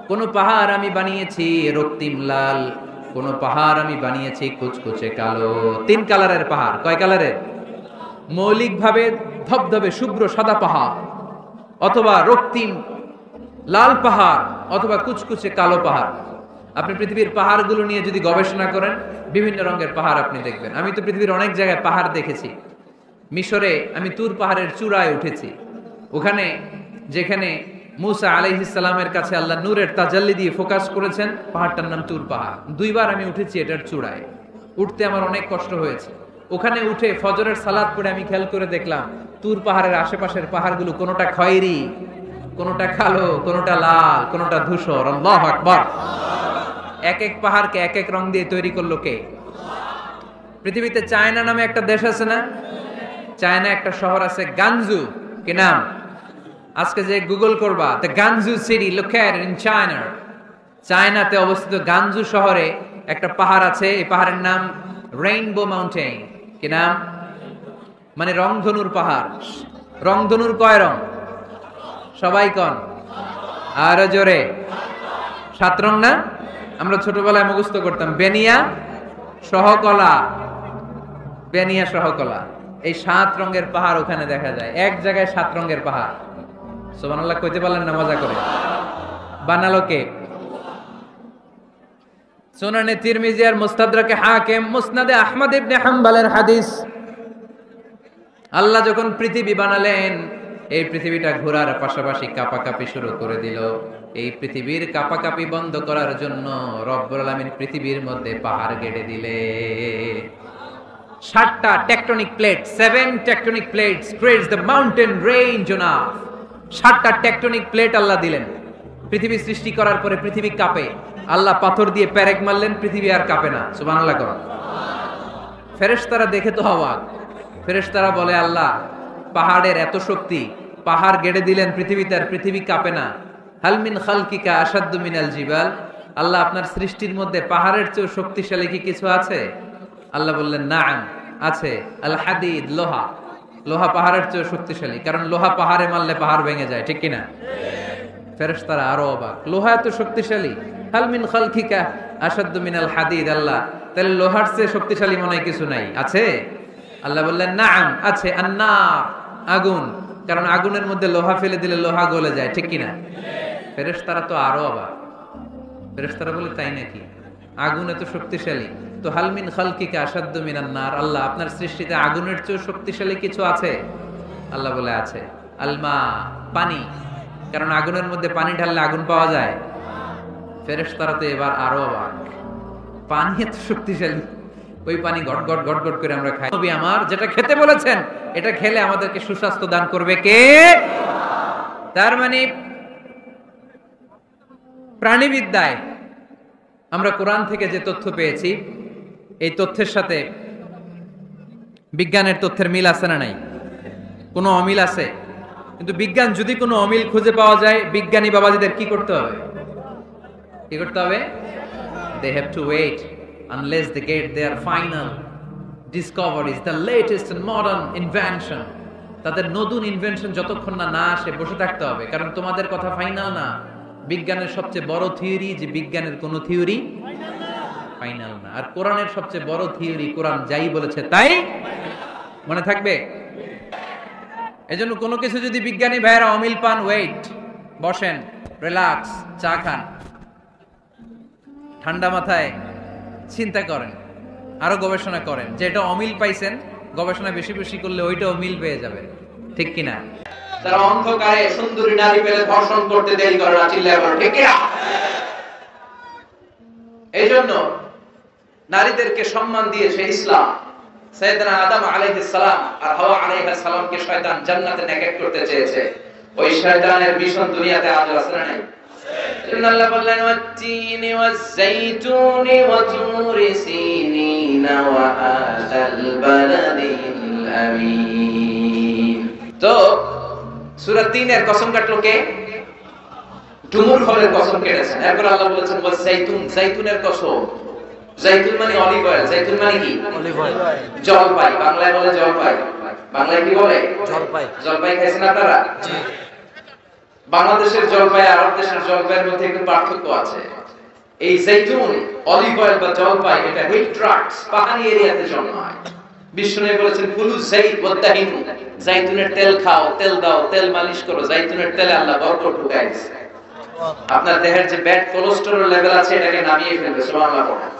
কোন পাহাড় আমি বানিয়েছি রক্তিম লাল, কোন পাহাড় আমি বানিয়েছি কুচকুচে কালো। 3 কালারের পাহাড়। কয় কালারের? মৌলিকভাবে ধবধবে শুভ্র সাদা পাহাড়, অথবা রক্তিম লাল পাহাড়, অথবা কুচকুচে কালো পাহাড়। আপনি পৃথিবীর পাহাড়গুলো নিয়ে যদি গবেষণা করেন, বিভিন্ন রঙের পাহাড় আপনি দেখবেন। আমি তো পৃথিবীর অনেক জায়গায় পাহাড় দেখেছি। মিশরে আমি তুর পাহাড়ের চূড়ায় উঠেছি। ওখানে যেখানে মুসা আলাইহিস সালামের কাছে আল্লাহ নূরের তাজাল্লি দিয়ে ফোকাস করেছেন, পাহাড়টার নাম তুর পাহাড়। 2 বার আমি উঠেছি এটার চূড়ায়। উঠতে আমার অনেক কষ্ট হয়েছে। ওখানে উঠে ফজরের সালাত পড়ে আমি খেয়াল করে দেখলাম তুর পাহাড়ের আশেপাশের পাহাড়গুলো কোনোটা খয়েরি, কোনোটা কালো, কোনোটা লাল, কোনোটা ধূসর। আল্লাহু আকবার। এক এক পাহাড়কে এক এক রং দিয়ে তৈরি করলো কে? পৃথিবীতে চায়না নামে একটা দেশ আছে না? চায়না একটা শহর আছে গানজু। কি নাম? আজকে যে গুগল করবা, the গানজু city located in China. চায়নাতে অবস্থিত গানজু শহরে একটা পাহাড় আছে। এই পাহাড়ের নাম রেইনবো মাউন্টেন। কি নাম? মানে রংধনুর পাহাড়। রংধনুর কয় রং? সবাই কন, আরো জোরে। 7 রং না? আমরা ছোটবেলায় মুখস্থ করতাম, বেনিয়া সহকলা, বেনিয়া সহকলা। এই 7 রঙের পাহাড় ওখানে দেখা যায়। এক জায়গায় 7 রঙের পাহাড়। সুবহানাল্লাহ কইতে পারলেন না? মজা করে বানালো কে? সুনানে তিরমিজি আর মুস্তাদরাকে হাকিম, মুসনাদে আহমদ ইবনে হাম্বলের হাদিস। আল্লাহ যখন পৃথিবী বানালেন, এই পৃথিবীটা ঘোরার পাশাপাশি কাঁপাকাঁপি শুরু করে দিল। এই পৃথিবীর কাঁপাকাঁপি বন্ধ করার জন্য রব্বুল আলামিন পৃথিবীর মধ্যে পাহাড় গেড়ে দিলে। 7টা tectonic plate, 7 tectonic plates creates the mountain range on earth. 7টা টেকটনিক প্লেট আল্লাহ দিলেন। পৃথিবী সৃষ্টি করার পরে পৃথিবী কাঁপে। আল্লাহ পাথর দিয়ে পেরেক মারলেন, পৃথিবী আর কাঁপে না। সুবহানাল্লাহ কর। ফেরেশতারা দেখে তো অবাক। ফেরেশতারা বলে, আল্লাহ পাহাড়ের এত শক্তি, পাহাড় গেড়ে দিলেন পৃথিবীতে, আর পৃথিবী কাঁপে না। হাল মিন খালকিকা আশাদ্দু মিনাল জিবাল। আল্লাহ আপনার সৃষ্টির মধ্যে পাহাড়ের চেয়ে শক্তিশালী কি কিছু আছে? আল্লাহ বললেন, নাম আছে। আল হাদিদ, লোহা। লোহা পাহাড়ের চেয়ে শক্তিশালী, কারণ লোহা পাহাড়ে মারলে পাহাড় ভেঙে যায়, ঠিক কিনা? ফেরেশতারা আরো অবাক, লোহা এত শক্তিশালী? হাল মিন খালকিকা আশাদ্দু মিনাল হাদিদ। আল্লাহ, তাহলে লোহার চেয়ে শক্তিশালী মনে হয় কিছু নাই, আছে? আল্লাহ বললেন, নাম আছে। আন্নার, আগুন, কারণ আগুনের মধ্যে লোহা ফেলে দিলে লোহা গলে যায়, ঠিক কিনা? ফেরেশতারা তো আরো অবাক। ফেরেশতারা বলে, তাই নাকি? আগুন এত শক্তিশালী, তো হাল মিন খালকিকা আসাদ্দু মিনান নার, আল্লাহ আপনার সৃষ্টিতে আগুনের চেয়ে শক্তিশালী কিছু আছে? আল্লাহ বলে আছে। আলমা, পানি, কারণ আগুনের মধ্যে পানি ঢাললে আগুন পাওয়া যায়। ফেরেশতারা তো এবার আরো অবাক, পানি এত শক্তিশালী, ওই পানি গট গট গট গট করে আমরা খাই। নবী আমার যেটা খেতে বলেছেন এটা খেলে আমাদেরকে সুস্বাস্থ্য দান করবে কে? তার মানে প্রাণীবিদ্যায় আমরা কোরআন থেকে যে তথ্য পেয়েছি, এই তথ্যের সাথে বিজ্ঞানের তথ্যের মিল আছে না নাই? কোনো অমিল আছে? কিন্তু বিজ্ঞান যদি কোনো অমিল খুঁজে পাওয়া যায়, বিজ্ঞানী বাবাজিদের কি করতে হবে? কি করতে হবে? They have to wait unless they get their final discoveries, the latest and modern invention. তাদের নতুন ইনভেনশন যতক্ষণ না আসে বসে থাকতে হবে, কারণ তোমাদের কথা ফাইনাল না। বিজ্ঞানের সবচেয়ে বড় থিওরি যে বিজ্ঞানের কোনো থিওরি ফাইনাল না, আর কোরআনের সবচেয়ে বড় থিওরি কোরআন যাই বলেছে তাই মনে থাকবে। এজন্য কোনো কিছু যদি বিজ্ঞানী ভাইয়েরা অমিল পান, ওয়েট, বসেন, রিল্যাক্স, চা খান, ঠান্ডা মাথায় চিন্তা করেন, আরো গবেষণা করেন, যে এটা অমিল পাইছেন, গবেষণা বেশি বেশি করলে ওইটা অমিল পেয়ে যাবে, ঠিক কিনা? তারা অন্ধকারে সুন্দরী নারী পেলে ধর্ষণ করতে দেরি করে না, চিল্লায় বলো ঠিক কিনা? এই জন্য নারীদেরকে সম্মান দিয়েছে ইসলাম। সাইয়েদনা আদম আলাইহিস সালাম আর হাওয়া আলাইহিস সালামকে শয়তান জান্নাতে নেকেট করতে চেয়েছে। ওই শয়তানের মিশন দুনিয়াতে আজ আছে না নাই? আল্লাহ বললেন ওয়াত-তিনি ওয়াজ-যাইতুনি ওয়া তুরি সিনিনা ওয়া হাযাল বালাদিল আমিন। তো সূরা ৩ এর কসম কাটলো কে? ডুমুর ফলের কসম কেটেছেন। এরপর আল্লাহ বলেছেন ওয়াজ-যাইতুন, যাইতুনের কসম। যাইতুন মানে অলিভ অয়েল, যাইতুন মানে কি? Olive oil. জলপাই, বাংলায় বলে জলপাই। বাংলায় কি বলে? জলপাই। জলপাই খাইছেন আপনারা? জি। বাংলাদেশের জলপাই আর আরব দেশের জলপাইয়ের মধ্যে একটু পার্থক্য আছে। এই যাইতুন, অলিভ অয়েল বা জলপাই, এটা হিট ট্রাক্স, পাহাড়ি এরিয়াতে জন্মায়। বিষ্ণু বলেছেন কুলু যাইত ওয়াদাহিনু, যাইতুনের তেল খাও, তেল দাও, তেল মালিশ করো। যাইতুনের তেলে আল্লাহ বরকত ঢুকায় দিয়েছে। আপনার দেহের যে ব্যাড কোলেস্টেরল লেভেল আছে এটাকে নামিয়ে ফেলবে, সুবহানাল্লাহ পড়েন।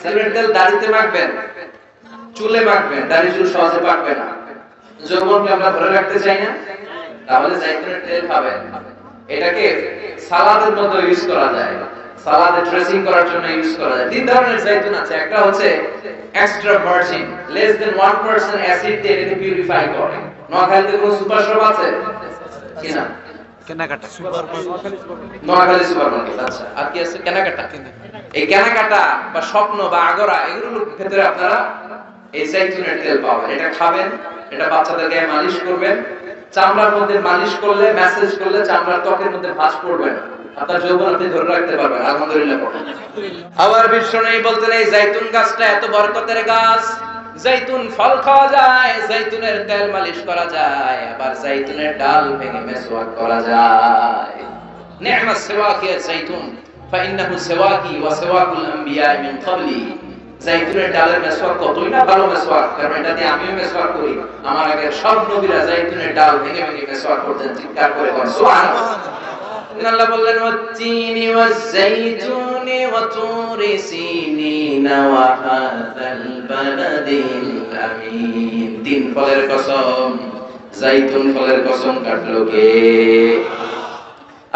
যাইতুনের তেল দাড়িতে মাখবেন, চুলে মাখবেন, দাড়ি চুল সহজে পাকবে না। যৌবনকে আমরা ধরে রাখতে চাই না, তাহলে যাইতুনের তেল খাবেন। এটাকে সালাদের মধ্যে ইউজ করা যায়, সালাদে ড্রেসিং করার জন্য ইউজ করা যায়। তিন ধরনের যাইতুন আছে। একটা হচ্ছে extra virgin, less than 1% acid দিয়ে এটাকে পিউরিফাই করে। নোয়াখালীতে কোনো সুপার শপ আছে কিনা? কেনাকাটা নোয়াখালী সুপার মার্কেট। আচ্ছা, আর কি আছে? কেনাকাটা। এই কেনাকাটা বা স্বপ্ন বা আগরা, এগুলোর ভিতরে আপনারা এই যাইতুনের তেল পাবেন। এটা খাবেন, এটা বাচ্চাদের গায়ে মালিশ করবেন। চামড়ার মধ্যে মালিশ করলে, ম্যাসেজ করলে চামড়ার ত্বকের মধ্যে ভাঁজ পড়বে না, আপনার যৌবন আপনি ধরে রাখতে পারবেন। আলহামদুলিল্লাহ পড়েন। আবার বিষ্ণু বলতেন এই যাইতুন গাছটা এত বরকতের গাছ, যাইতুন ফল খাওয়া যায়, যাইতুনের তেল মালিশ করা যায়, আবার যাইতুনের ডাল ভেঙে মেসওয়াক করা যায়। নি'মাস সিওয়াকি যাইতুন ফাইন্নাহু সিওয়াকি ওয়া সিওয়াকুল আমবিয়া মিন ক্বাবলি। যাইতুনের ডালের মেসওয়াক কতই না ভালো মেসওয়াক, কারণ এটা দিয়ে আমিও মেসওয়াক করি। আমার আগে সব নবীরা যাইতুনের ডাল ভেঙে ভেঙে মেসওয়াক করতেন। চিৎকার করে বলেন সুবহানাল্লাহ। আল্লাহ বললেন ওয়াত-তিনি ওয়াজ-যাইতুনি ওয়া তুরি সিনিনা ওয়া হাযাল বালাদিল আমিন। তিন ফলের কসম, যাইতুন ফলের কসম কাটলো কে?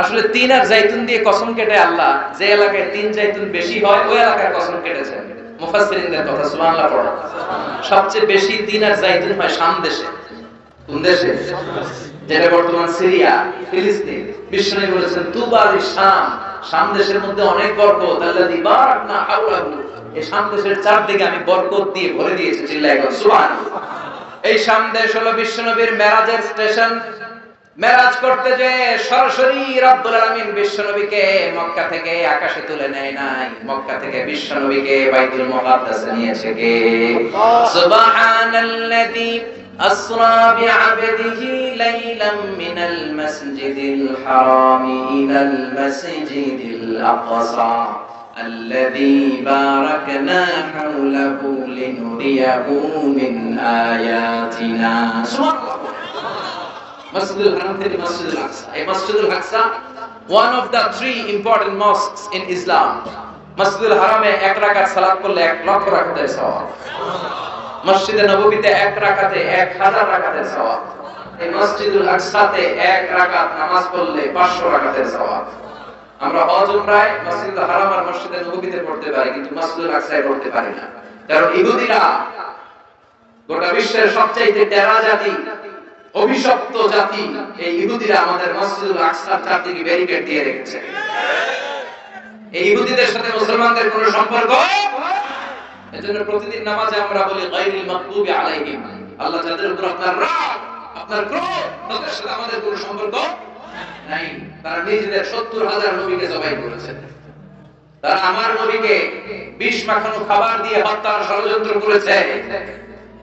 আসলে তিন আর যাইতুন দিয়ে কসম কেটে আল্লাহ যে এলাকায় তিন যাইতুন বেশি হয় ওই এলাকার কসম কেটেছেন। মুফাসসিরিনদের কথা, সুবহানাল্লাহ পড়ো। সবচেয়ে বেশি তিন আর যাইতুন হয় শাম দেশে। কোন দেশে? যেটা বর্তমান সিরিয়া, ফিলিস্তিন। বিষ্ণু বলেছেন তুবা লিশাম, শাম দেশের মধ্যে অনেক বরকত। আল্লাযী বারাকনা হাওলাহু, এই শাম দেশের চারদিকে আমি বরকত দিয়ে ভরে দিয়েছি। চিল্লায় বলেন সুবহানাল্লাহ। এই শাম দেশ হলো বিশ্বনবীর মেরাজের স্টেশন। মেরাজ করতে যে সরাসরি রব্বুল আলামিন বিশ্বনবীকে মক্কা থেকে আকাশে তুলে নেয় নাই, মক্কা থেকে বিশ্বনবীকে বাইতুল মুকাদ্দাসে নিয়েছে কে? সুবহানাল্লাযী أسرى بعبده ليلا من المسجد الحرام إلى المسجد الأقصى الذي باركنا حوله لنريه من آياتنا. مسجد الحرام থেকে مسجد الأقصى. এই مسجد الأقصى one of the three important mosques in Islam. মসজিদুল হারামে 1 রাকাত সালাত করলে 1 লক্ষ রাকাতের সওয়াব, মসজিদে নববীতে 1 রাকাতে 1000 রাকাতের সওয়াব, এই মসজিদুল আকসাতে 1 রাকাত নামাজ পড়লে 500 রাকাতের সওয়াব। আমরা হজ উমরায় মসজিদুল হারাম আর মসজিদে নববীতে পড়তে পারি, কিন্তু মসজিদুল আকসায় পড়তে পারি না, কারণ ইহুদিরা গোটা বিশ্বের সবচেয়ে টেরা জাতি, অভিশপ্ত জাতি, এই ইহুদিরা আমাদের মসজিদুল আকসার চারদিকে ব্যারিকেড দিয়ে রেখেছে। এই ইহুদিদের সাথে মুসলমানদের কোনো সম্পর্ক, এজন্য প্রতিদিন নামাজে আমরা বলি গায়রিল মাগদুবি আলাইহিম, আল্লাহ যাদের উপর আপনার রাগ, আপনার ক্রোধ, তাদের সাথে আমাদের কোনো সম্পর্ক নাই। তারা নিজেদের 70,000 নবীকে জবাই করেছে, তারা আমার নবীকে বিষ মাখানো খাবার দিয়ে হত্যার ষড়যন্ত্র করেছে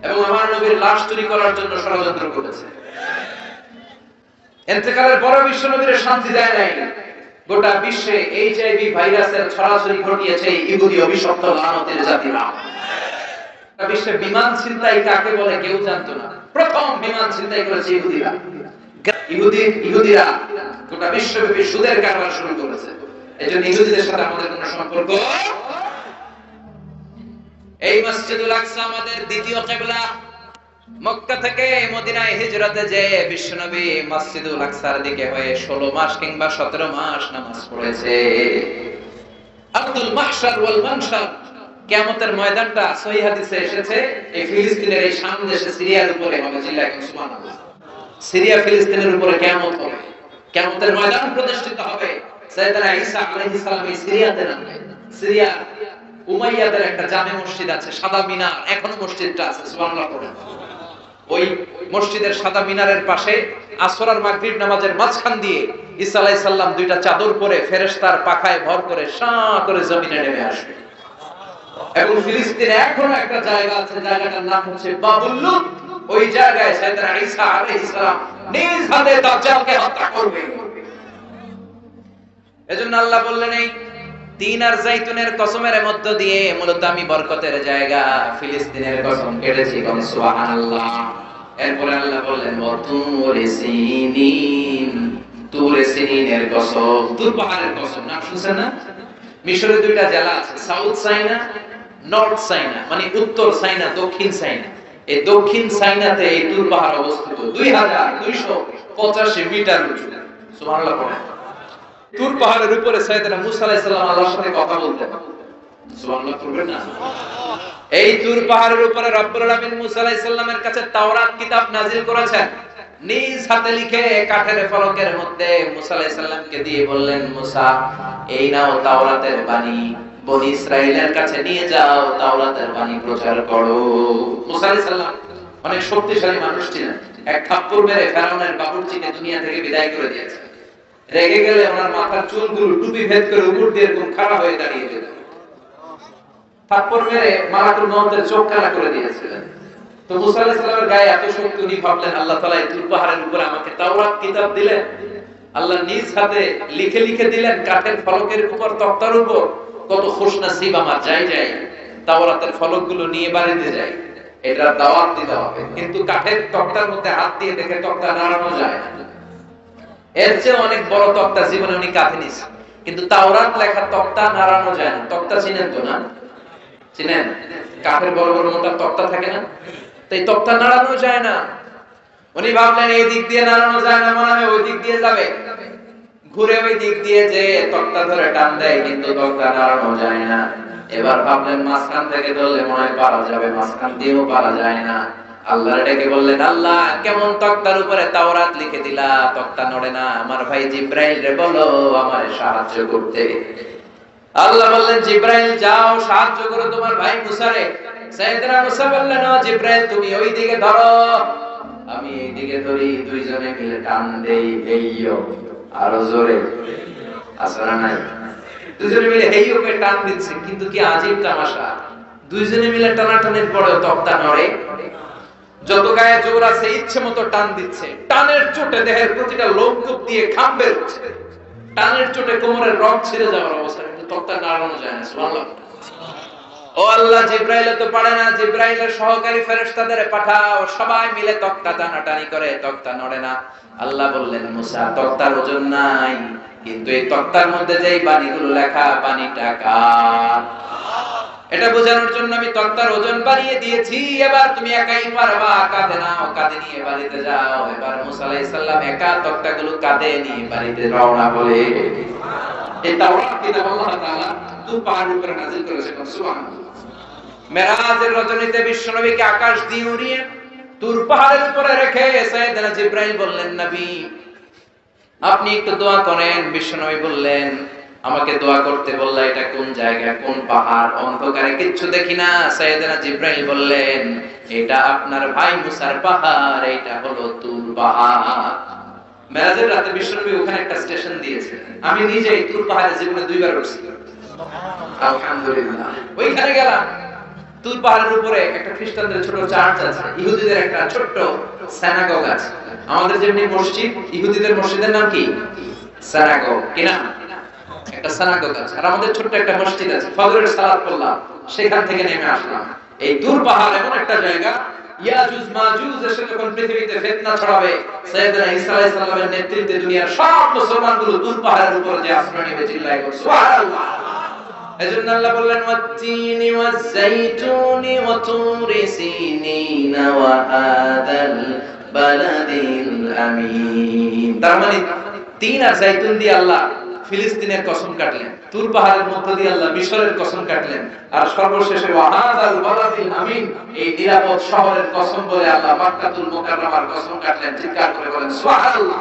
এবং আমার নবীর লাশ চুরি করার জন্য ষড়যন্ত্র করেছে। ইন্তেকালের পরে বিশ্ব নবীর শান্তি দেয় নাই, গোটা বিশ্বে এইচআইভি ভাইরাসের ছড়াছড়ি ঘটিয়েছে ইহুদি অভিশপ্ত লানতের জাতিরা। বিশ্বে বিমান ছিনতাই কাকে বলে কেউ জানতো না, প্রথম বিমান ছিনতাই করেছে ইহুদিরা। ইহুদিরা গোটা বিশ্বব্যাপী সুদের কারবার শুরু করেছে, এজন্য ইহুদিদের সাথে আমাদের কোনো সম্পর্ক। এই মসজিদুল আকসা আমাদের দ্বিতীয় কিবলা। মক্কা থেকে মদিনায় হিজরতে যে বিশ্বনবী মসজিদুল আকসার দিকে হয়ে 16 মাস কিংবা 17 মাস নামাজ পড়েছে। আব্দুল মাহশার ওয়াল মানশার, কিয়ামতের ময়দানটা সহিহ হাদিসে এসেছে এই ফিলিস্তিনের এই শাম দেশে সিরিয়ার উপরে হবে। জিল্লাহ সুবহানাল্লাহ, সিরিয়া ফিলিস্তিনের উপরে কিয়ামত হবে, কিয়ামতের ময়দান প্রতিষ্ঠিত হবে। সাইয়েদনা ঈসা আলাইহিস সালাম এই সিরিয়াতে নামবেন। সিরিয়া উমাইয়াদের একটা জামে মসজিদ আছে, সাদা মিনার, এখনো মসজিদটা আছে, সুবহানাল্লাহ পড়েন। ওই মসজিদের সাদা মিনারের পাশে আসর আর মাগরিব নামাজের মাঝখান দিয়ে ঈসা আলাইহিস সালাম দুইটা চাদর পরে ফেরেশতার পাখায় ভর করে শাঁ করে জমিনে নেমে আসবে। এবং ফিলিস্তিনে এখনো একটা জায়গা আছে, জায়গাটার নাম হচ্ছে বাবুল লুত। ওই জায়গায় সাইয়েদনা ঈসা আলাইহিস সালাম নিজ হাতে দাজ্জালকে হত্যা করবে। এজন্য আল্লাহ বললেন এই তিন আর জাইতুনের কসমের মধ্য দিয়ে মূলত আমি বরকতের জায়গা ফিলিস্তিনের কসম কেটেছি, সুবহানাল্লাহ। এরপরে আল্লাহ বললেন ওয়াতুরে সিনিন, তুরে সিনিনের কসম, তুর পাহাড়ের কসম। নাম শুনছেন না? মিশরে দুইটা জেলা আছে, সাউথ সাইনা, নর্থ সাইনা, মানে উত্তর সাইনা, দক্ষিণ সাইনা। এই দক্ষিণ সাইনাতে এই তুর পাহাড় অবস্থিত 2285 মিটার উঁচু, সুবহানাল্লাহ পড়েন। তুর পাহাড়ের উপরে সাইয়েদনা মুসা আলাইহিস সালাম আল্লাহর সাথে কথা বলতেন, সুবহানাল্লাহ পড়বেন না? এই তুর পাহাড়ের উপরে রব্বুল আলামিন মুসা আলাইহিস সালামের কাছে তাওরাত কিতাব নাযিল করেছেন, নিজ হাতে লিখে কাঠের ফলকের মধ্যে মুসা আলাইহিস সালামকে দিয়ে বললেন, মুসা এই নাও তাওরাতের বাণী, বনি ইসরাইলের কাছে নিয়ে যাও, তাওরাতের বাণী প্রচার করো। মুসা আলাইহিস সালাম অনেক শক্তিশালী মানুষ ছিলেন, এক থাপ্পড় মেরে ফেরাউনের বাবুর্চিকে দুনিয়া থেকে বিদায় করে দিয়েছেন। রেগে গেলে ওনার মাথার চুলগুলো টুপি ভেদ করে উপর দিয়ে এরকম খাড়া হয়ে দাঁড়িয়ে যেত। থাপ্পড় মেরে মালাকুল মউতের চোখ কানা করে দিয়েছিলেন। তো মুসা আলাইহিস সালামের গায়ে এত শক্তি, উনি ভাবলেন আল্লাহ তাআলা এই তুর পাহাড়ের উপরে আমাকে তাওরাত কিতাব দিলেন, আল্লাহ নিজ হাতে লিখে লিখে দিলেন কাঠের ফলকের উপর, তক্তার উপর। কত খুশনসিব আমার, যাই যাই তাওরাতের ফলকগুলো নিয়ে বাড়িতে যাই, এটা দাওয়াত দিতে হবে। কিন্তু কাঠের তক্তার মধ্যে হাত দিয়ে দেখে তক্তা নাড়ানো যায় না। এর চেয়ে অনেক বড় তক্তা জীবনে উনি কাঁধে নিয়েছেন, কিন্তু তাওরাত লেখা তক্তা নাড়ানো যায় না। তক্তা চিনেন তো না? চিনেন? কাঠের বড় বড় মোটা তক্তা থাকে না, তো এই তক্তা নাড়ানো যায় না। উনি ভাবলেন এই দিক দিয়ে নাড়ানো যায় না, মনে হয় ওই দিক দিয়ে যাবে। ঘুরে ওই দিক দিয়ে যে তক্তা ধরে টান দেয়, কিন্তু তক্তা নাড়ানো যায় না। এবার ভাবলেন মাঝখান থেকে ধরলে মনে হয় পারা যাবে, মাঝখান দিয়েও পারা যায় না। আল্লাহর ডেকে বললেন, আল্লাহ কেমন তক্তার উপরে তাওরাত লিখে দিলা, তক্তা নড়ে না, আমার ভাই জিব্রাইল রে বলো আমারে সাহায্য করতে। আল্লাহ বললেন, জিব্রাইল যাও সাহায্য করো তোমার ভাই মুসারে। সাইয়েদনা মুসা বললেন, ও জিব্রাইল তুমি ওই দিকে ধরো, আমি এই দিকে ধরি, দুইজনে মিলে টান দেই, হেইয়ো, আরো জোরে, আসরা নাই? দুইজনে মিলে হেইয়ো কে টান দিচ্ছে, কিন্তু কি আজীব তামাশা, দুইজনে মিলে টানাটানির পরেও তক্তা নড়ে। যত গায়ে জোর আছে ইচ্ছে মতো টান দিচ্ছে, টানের চোটে দেহের প্রতিটা লোমকূপ দিয়ে ঘাম বের হচ্ছে, টানের চোটে কোমরের রগ ছিঁড়ে যাওয়ার অবস্থা, কিন্তু তক্তা নাড়ানো যায় না। সুবহানাল্লাহ। ও আল্লাহ, জিব্রাইল তো পারে না, জিব্রাইলের সহকারী ফেরেশতাদের পাঠাও, সবাই মিলে তক্তা টানাটানি করে, তক্তা নড়ে না। আল্লাহ বললেন, মুসা তক্তার ওজন নাই, কিন্তু এই তক্তার মধ্যে যে বাণীগুলো লেখা, বাণীটা কার? এটা বোঝানোর জন্য আমি তক্তার ওজন বাড়িয়ে দিয়েছি। এবার তুমি একাই পারবা, কাঁধে নাও, কাঁধে নিয়ে বাড়িতে যাও। এবার মুসা আলাইহিস সালাম একা তক্তাগুলো কাঁধে নিয়ে বাড়িতে রওনা বলে। এই তাওরাত কিতাব আল্লাহ তাআলা তুর পাহাড়ের উপরে নাযিল করেছেন। সুবহানাল্লাহ। মেরাজের রজনীতে বিশ্বনবীকে আকাশ দিয়ে উড়িয়ে তুর পাহাড়ের উপরে রেখে সাইয়েদনা জিবরাইল বললেন, নবী আপনি একটু দোয়া করেন। বিশ্বনবী বললেন, আমাকে দোয়া করতে বললা, এটা কোন জায়গা, কোন পাহাড়? অন্ধকারে কিচ্ছু দেখি না। সাইয়েদনা জিবরাইল বললেন, এটা আপনার ভাই মুসার পাহাড়, এটা হলো তুর পাহাড়। মেরাজের রাতে বিশ্বনবী ওখানে একটা স্টেশন দিয়েছে। আমি নিজেই তুর পাহাড়ে জীবনে 2 বার উঠছি। আলহামদুলিল্লাহ। ওইখানে গেলাম। তুর পাহাড়ের উপরে একটা খ্রিস্টানদের ছোট চার্চ আছে, ইহুদিদের একটা ছোট্ট সিনাগগ আছে। আমাদের যেমনি মসজিদ, ইহুদিদের মসজিদের নাম কি? সিনাগগ। কি নাম? একটা সিনাগগ আছে। আর আমাদের ছোট্ট একটা মসজিদ আছে। ফজরের সালাত পড়লাম, সেখান থেকে নেমে আসলাম। এই তুর পাহাড় এমন একটা জায়গা, ইয়াজুজ মাজুজ এসে যখন পৃথিবীতে ফিতনা ছড়াবে, সাইয়েদনা ঈসা আলাইহিস সালামের নেতৃত্বে দুনিয়ার সব মুসলমানগুলো তুর পাহাড়ের উপরে যে আশ্রয় নেবে, চিল্লায় বলে সুবহানাল্লাহ। এজন্য আল্লাহ বললেন, ওয়াত-তিনি ওয়াজ-যাইতুনি ওয়া তুরি সিনিনা ওয়া হাদাল বালাদিল আমিন। তার মানে তিন আর জাইতুন দিয়ে আল্লাহ ফিলিস্তিনের কসম কাটলেন, তুর পাহাড়ের মধ্য দিয়ে আল্লাহ মিশরের কসম কাটলেন, আর সর্বশেষে ওয়া হাদাল বালাদিল আমিন, এই নিরাপদ শহরের কসম বলে আল্লাহ মক্কাতুল মুকাররমার কসম কাটলেন। চিৎকার করে বলেন সুবহানাল্লাহ।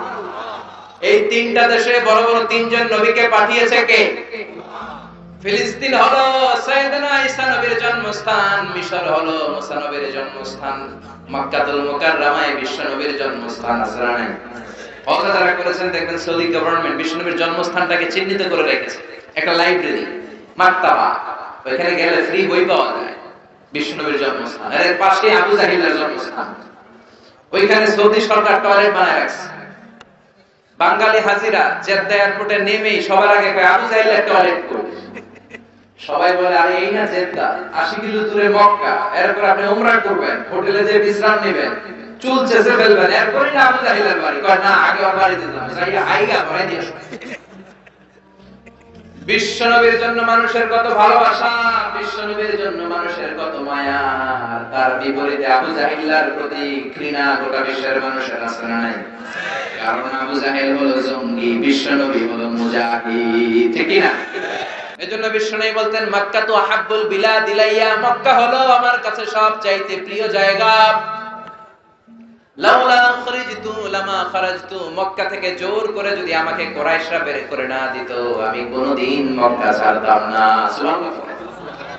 এই তিনটা দেশে বড় বড় তিনজন নবীকে পাঠিয়েছে কে? ফিলিস্তিন হলো সাইয়েদনা ঈসা নবীর জন্মস্থান, মিশর হলো মুসা নবীর জন্মস্থান, মক্কাতুল মুকাররমায় বিশ্ব নবীর জন্মস্থান। আসরা নাই ওটা যারা করেছেন দেখবেন সৌদি গভর্নমেন্ট বিশ্ব নবীর জন্মস্থানটাকে চিহ্নিত করে রেখেছে। একটা লাইব্রেরি, মাকতাবা, ওখানে গেলে ফ্রি বই পাওয়া যায়। বিশ্ব নবীর জন্মস্থান, এর পাশে আবু জাহিলের জন্মস্থান। ওইখানে সৌদি সরকার টয়লেট বানায় রাখছে। বাঙালি হাজিরা জেদ্দা এয়ারপোর্টে নেমেই সবার আগে কয় আবু জাহিলের টয়লেট কই। সবাই বলে আরে এই না জেদ্দা, 80 কিলো দূরে মক্কা, এরপর আপনি উমরা করবেন, হোটেলে যে বিশ্রাম নেবেন, চুল চেঁচে ফেলবেন, এরপরই না আবু জাহিলের বাড়ি। কয় না, আগে ওর বাড়িতে যান, যাইয়া আইগা ভরে দিয়ে আসুন। বিশ্ব নবীর জন্য মানুষের কত ভালোবাসা, বিশ্ব নবীর জন্য মানুষের কত মায়া, তার বিপরীতে আবু জাহিলের প্রতি ঘৃণা গোটা বিশ্বের মানুষের আছে না নাই? কারণ আবু জাহিল হলো জঙ্গি, বিশ্ব নবী হলো মুজাহিদ। ঠিক না? এজন্য বিশ্বনবী বলতেন, মক্কা তো আহাব্বুল বিলাদ ইলাইয়া, মক্কা হলো আমার কাছে সবচাইতে প্রিয় জায়গা। লাউলা খরিজতু লামা খারাজতু, মক্কা থেকে জোর করে যদি আমাকে কুরাইশরা বের করে না দিত, আমি কোনদিন মক্কা ছাড়তাম না। সুবহানাল্লাহ।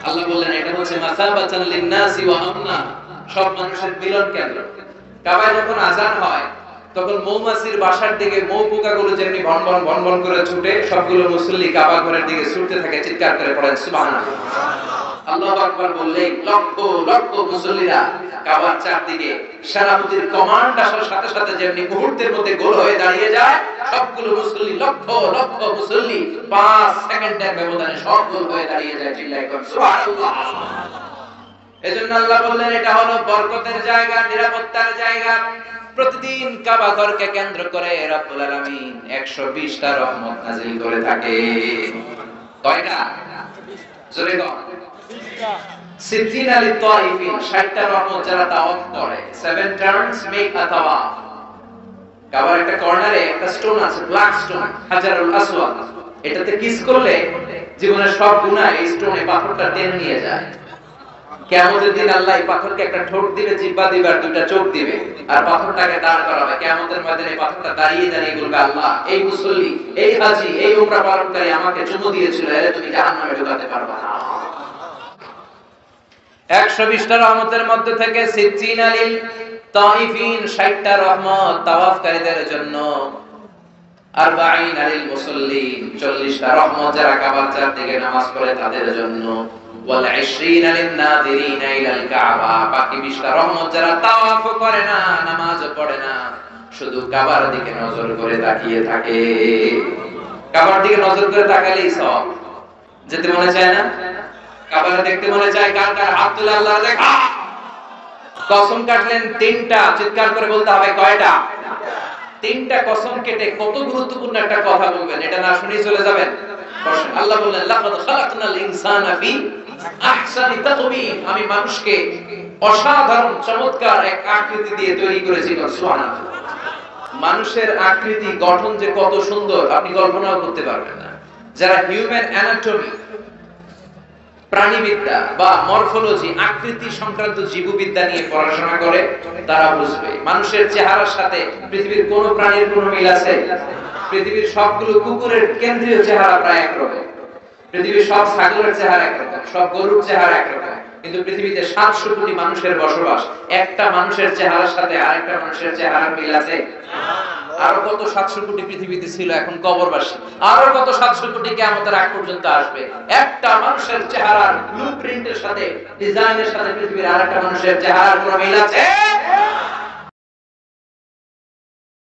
আল্লাহ বললেন, এটা হচ্ছে মাসাবাতান লিন-নাসি ওয়া আমনা, সব মানুষের মিলন কেন্দ্র। কাবায় যখন আযান হয়, তখন মৌমাছির বাসার দিকে মৌ পোকাগুলো যেমনি ভনভন ভনভন করে ছুটে, সবগুলো মুসল্লি কাবা ঘরের দিকে ছুটতে থাকে, চিৎকার করে পড়েন সুবহানাল্লাহ। আল্লাহু আকবার বললেই লক্ষ লক্ষ মুসল্লিরা কাবার চারদিকে সেনাপতির কমান্ড আসার সাথে সাথে যেমনি মুহূর্তের মধ্যে গোল হয়ে দাঁড়িয়ে যায়, সবগুলো মুসল্লি, লক্ষ লক্ষ মুসল্লি 5 সেকেন্ডের ব্যবধানে সব গোল হয়ে দাঁড়িয়ে যায়। চিল্লায় কর সুবহানাল্লাহ। এজন্য আল্লাহ বললেন, এটা হলো বরকতের জায়গা, নিরাপত্তার জায়গা। প্রতিদিন কাবা ঘরকে কেন্দ্র করে রব্বুল আলামিন 120টা রহমত নাযিল করে থাকে। কয়টা? জোরে বল। 60 লিত-তাইফিন, 60টা রহমত যারা তাওয়াফ করে। 7 টার্নস মেক আ তাওয়াফ। কাবার একটা কর্নারে একটা স্টোন আছে, ব্ল্যাক স্টোন, হাজারুল আসওয়াদ। এটাতে কিস করলে জীবনের সব গুনাহ এই স্টোনে, পাথরটা টেনে নিয়ে যায়। কিয়ামতের দিন আল্লাহ এই পাথরকে একটা ঠোঁট দিবে, জিহ্বা দিবে, আর দুইটা চোখ দিবে, আর পাথরটাকে দাঁড় করাবে। কিয়ামতের ময়দানে পাথরটা দাঁড়িয়ে দাঁড়িয়ে বলবে, আল্লাহ, এই মুসল্লি, এই হাজী, এই উমরা পালনকারী আমাকে চুমু দিয়েছিল, এরে তুমি জাহান্নামে ঢোকাতে পারবে না। 120টা রহমতের মধ্যে থেকে 60 লিল তাইফিন, 60টা রহমত তাওয়াফকারীদের জন্য। 40 লিল মুসল্লিন, 40টা রহমত যারা কাবার চারদিকে নামাজ পড়ে তাদের জন্য। ওয়াল 20 লিন-নাযিরিনা ইলাল কাবা, বাকি 20টা রহমত যারা তাওয়াফ করে না, নামাজও পড়ে না, শুধু কাবার দিকে নজর করে তাকিয়ে থাকে। কাবার দিকে নজর করে তাকালেই সব। যেতে মনে চায় না? কাবারে দেখতে মনে চায়? কার কার হাত তুলে আল্লাহ দেখা। কসম কাটলেন 3টা, চিৎকার করে বলতে হবে কয়টা? তিনটা কসম কেটে কত গুরুত্বপূর্ণ একটা কথা বলবেন, এটা না শুনেই চলে যাবেন? আল্লাহ বললেন লাকাদ খালাকনাল ইনসানা ফি আহসানি তাকওয়িম, আমি মানুষকে অসাধারণ চমৎকার এক আকৃতি দিয়ে তৈরি করেছি। সুবহানাল্লাহ। মানুষের আকৃতি গঠন যে কত সুন্দর আপনি কল্পনাও করতে পারবেন না। যারা হিউম্যান অ্যানাটমি, প্রাণীবিদ্যা বা মরফোলজি, আকৃতি সংক্রান্ত জীববিদ্যা নিয়ে পড়াশোনা করে তারা বুঝবে মানুষের চেহারার সাথে পৃথিবীর কোন প্রাণীর কোন মিল আছে? পৃথিবীর সবগুলো কুকুরের কেন্দ্রীয় চেহারা প্রায় একরকম, পৃথিবীর সব ছাগলের চেহারা একরকম, সব গরুর চেহারা একরকম, কিন্তু পৃথিবীতে 700 কোটি মানুষের বসবাস, একটা মানুষের চেহারার সাথে আরেকটা মানুষের চেহারার মিল আছে? আরো কত 700 কোটি পৃথিবীতে ছিল এখন কবরবাসী, আরো কত 700 কোটি কিয়ামতের আগ পর্যন্ত আসবে। একটা মানুষের চেহারার ব্লুপ্রিন্টের সাথে, ডিজাইনের সাথে পৃথিবীর আরেকটা মানুষের চেহারার কোনো মিল আছে?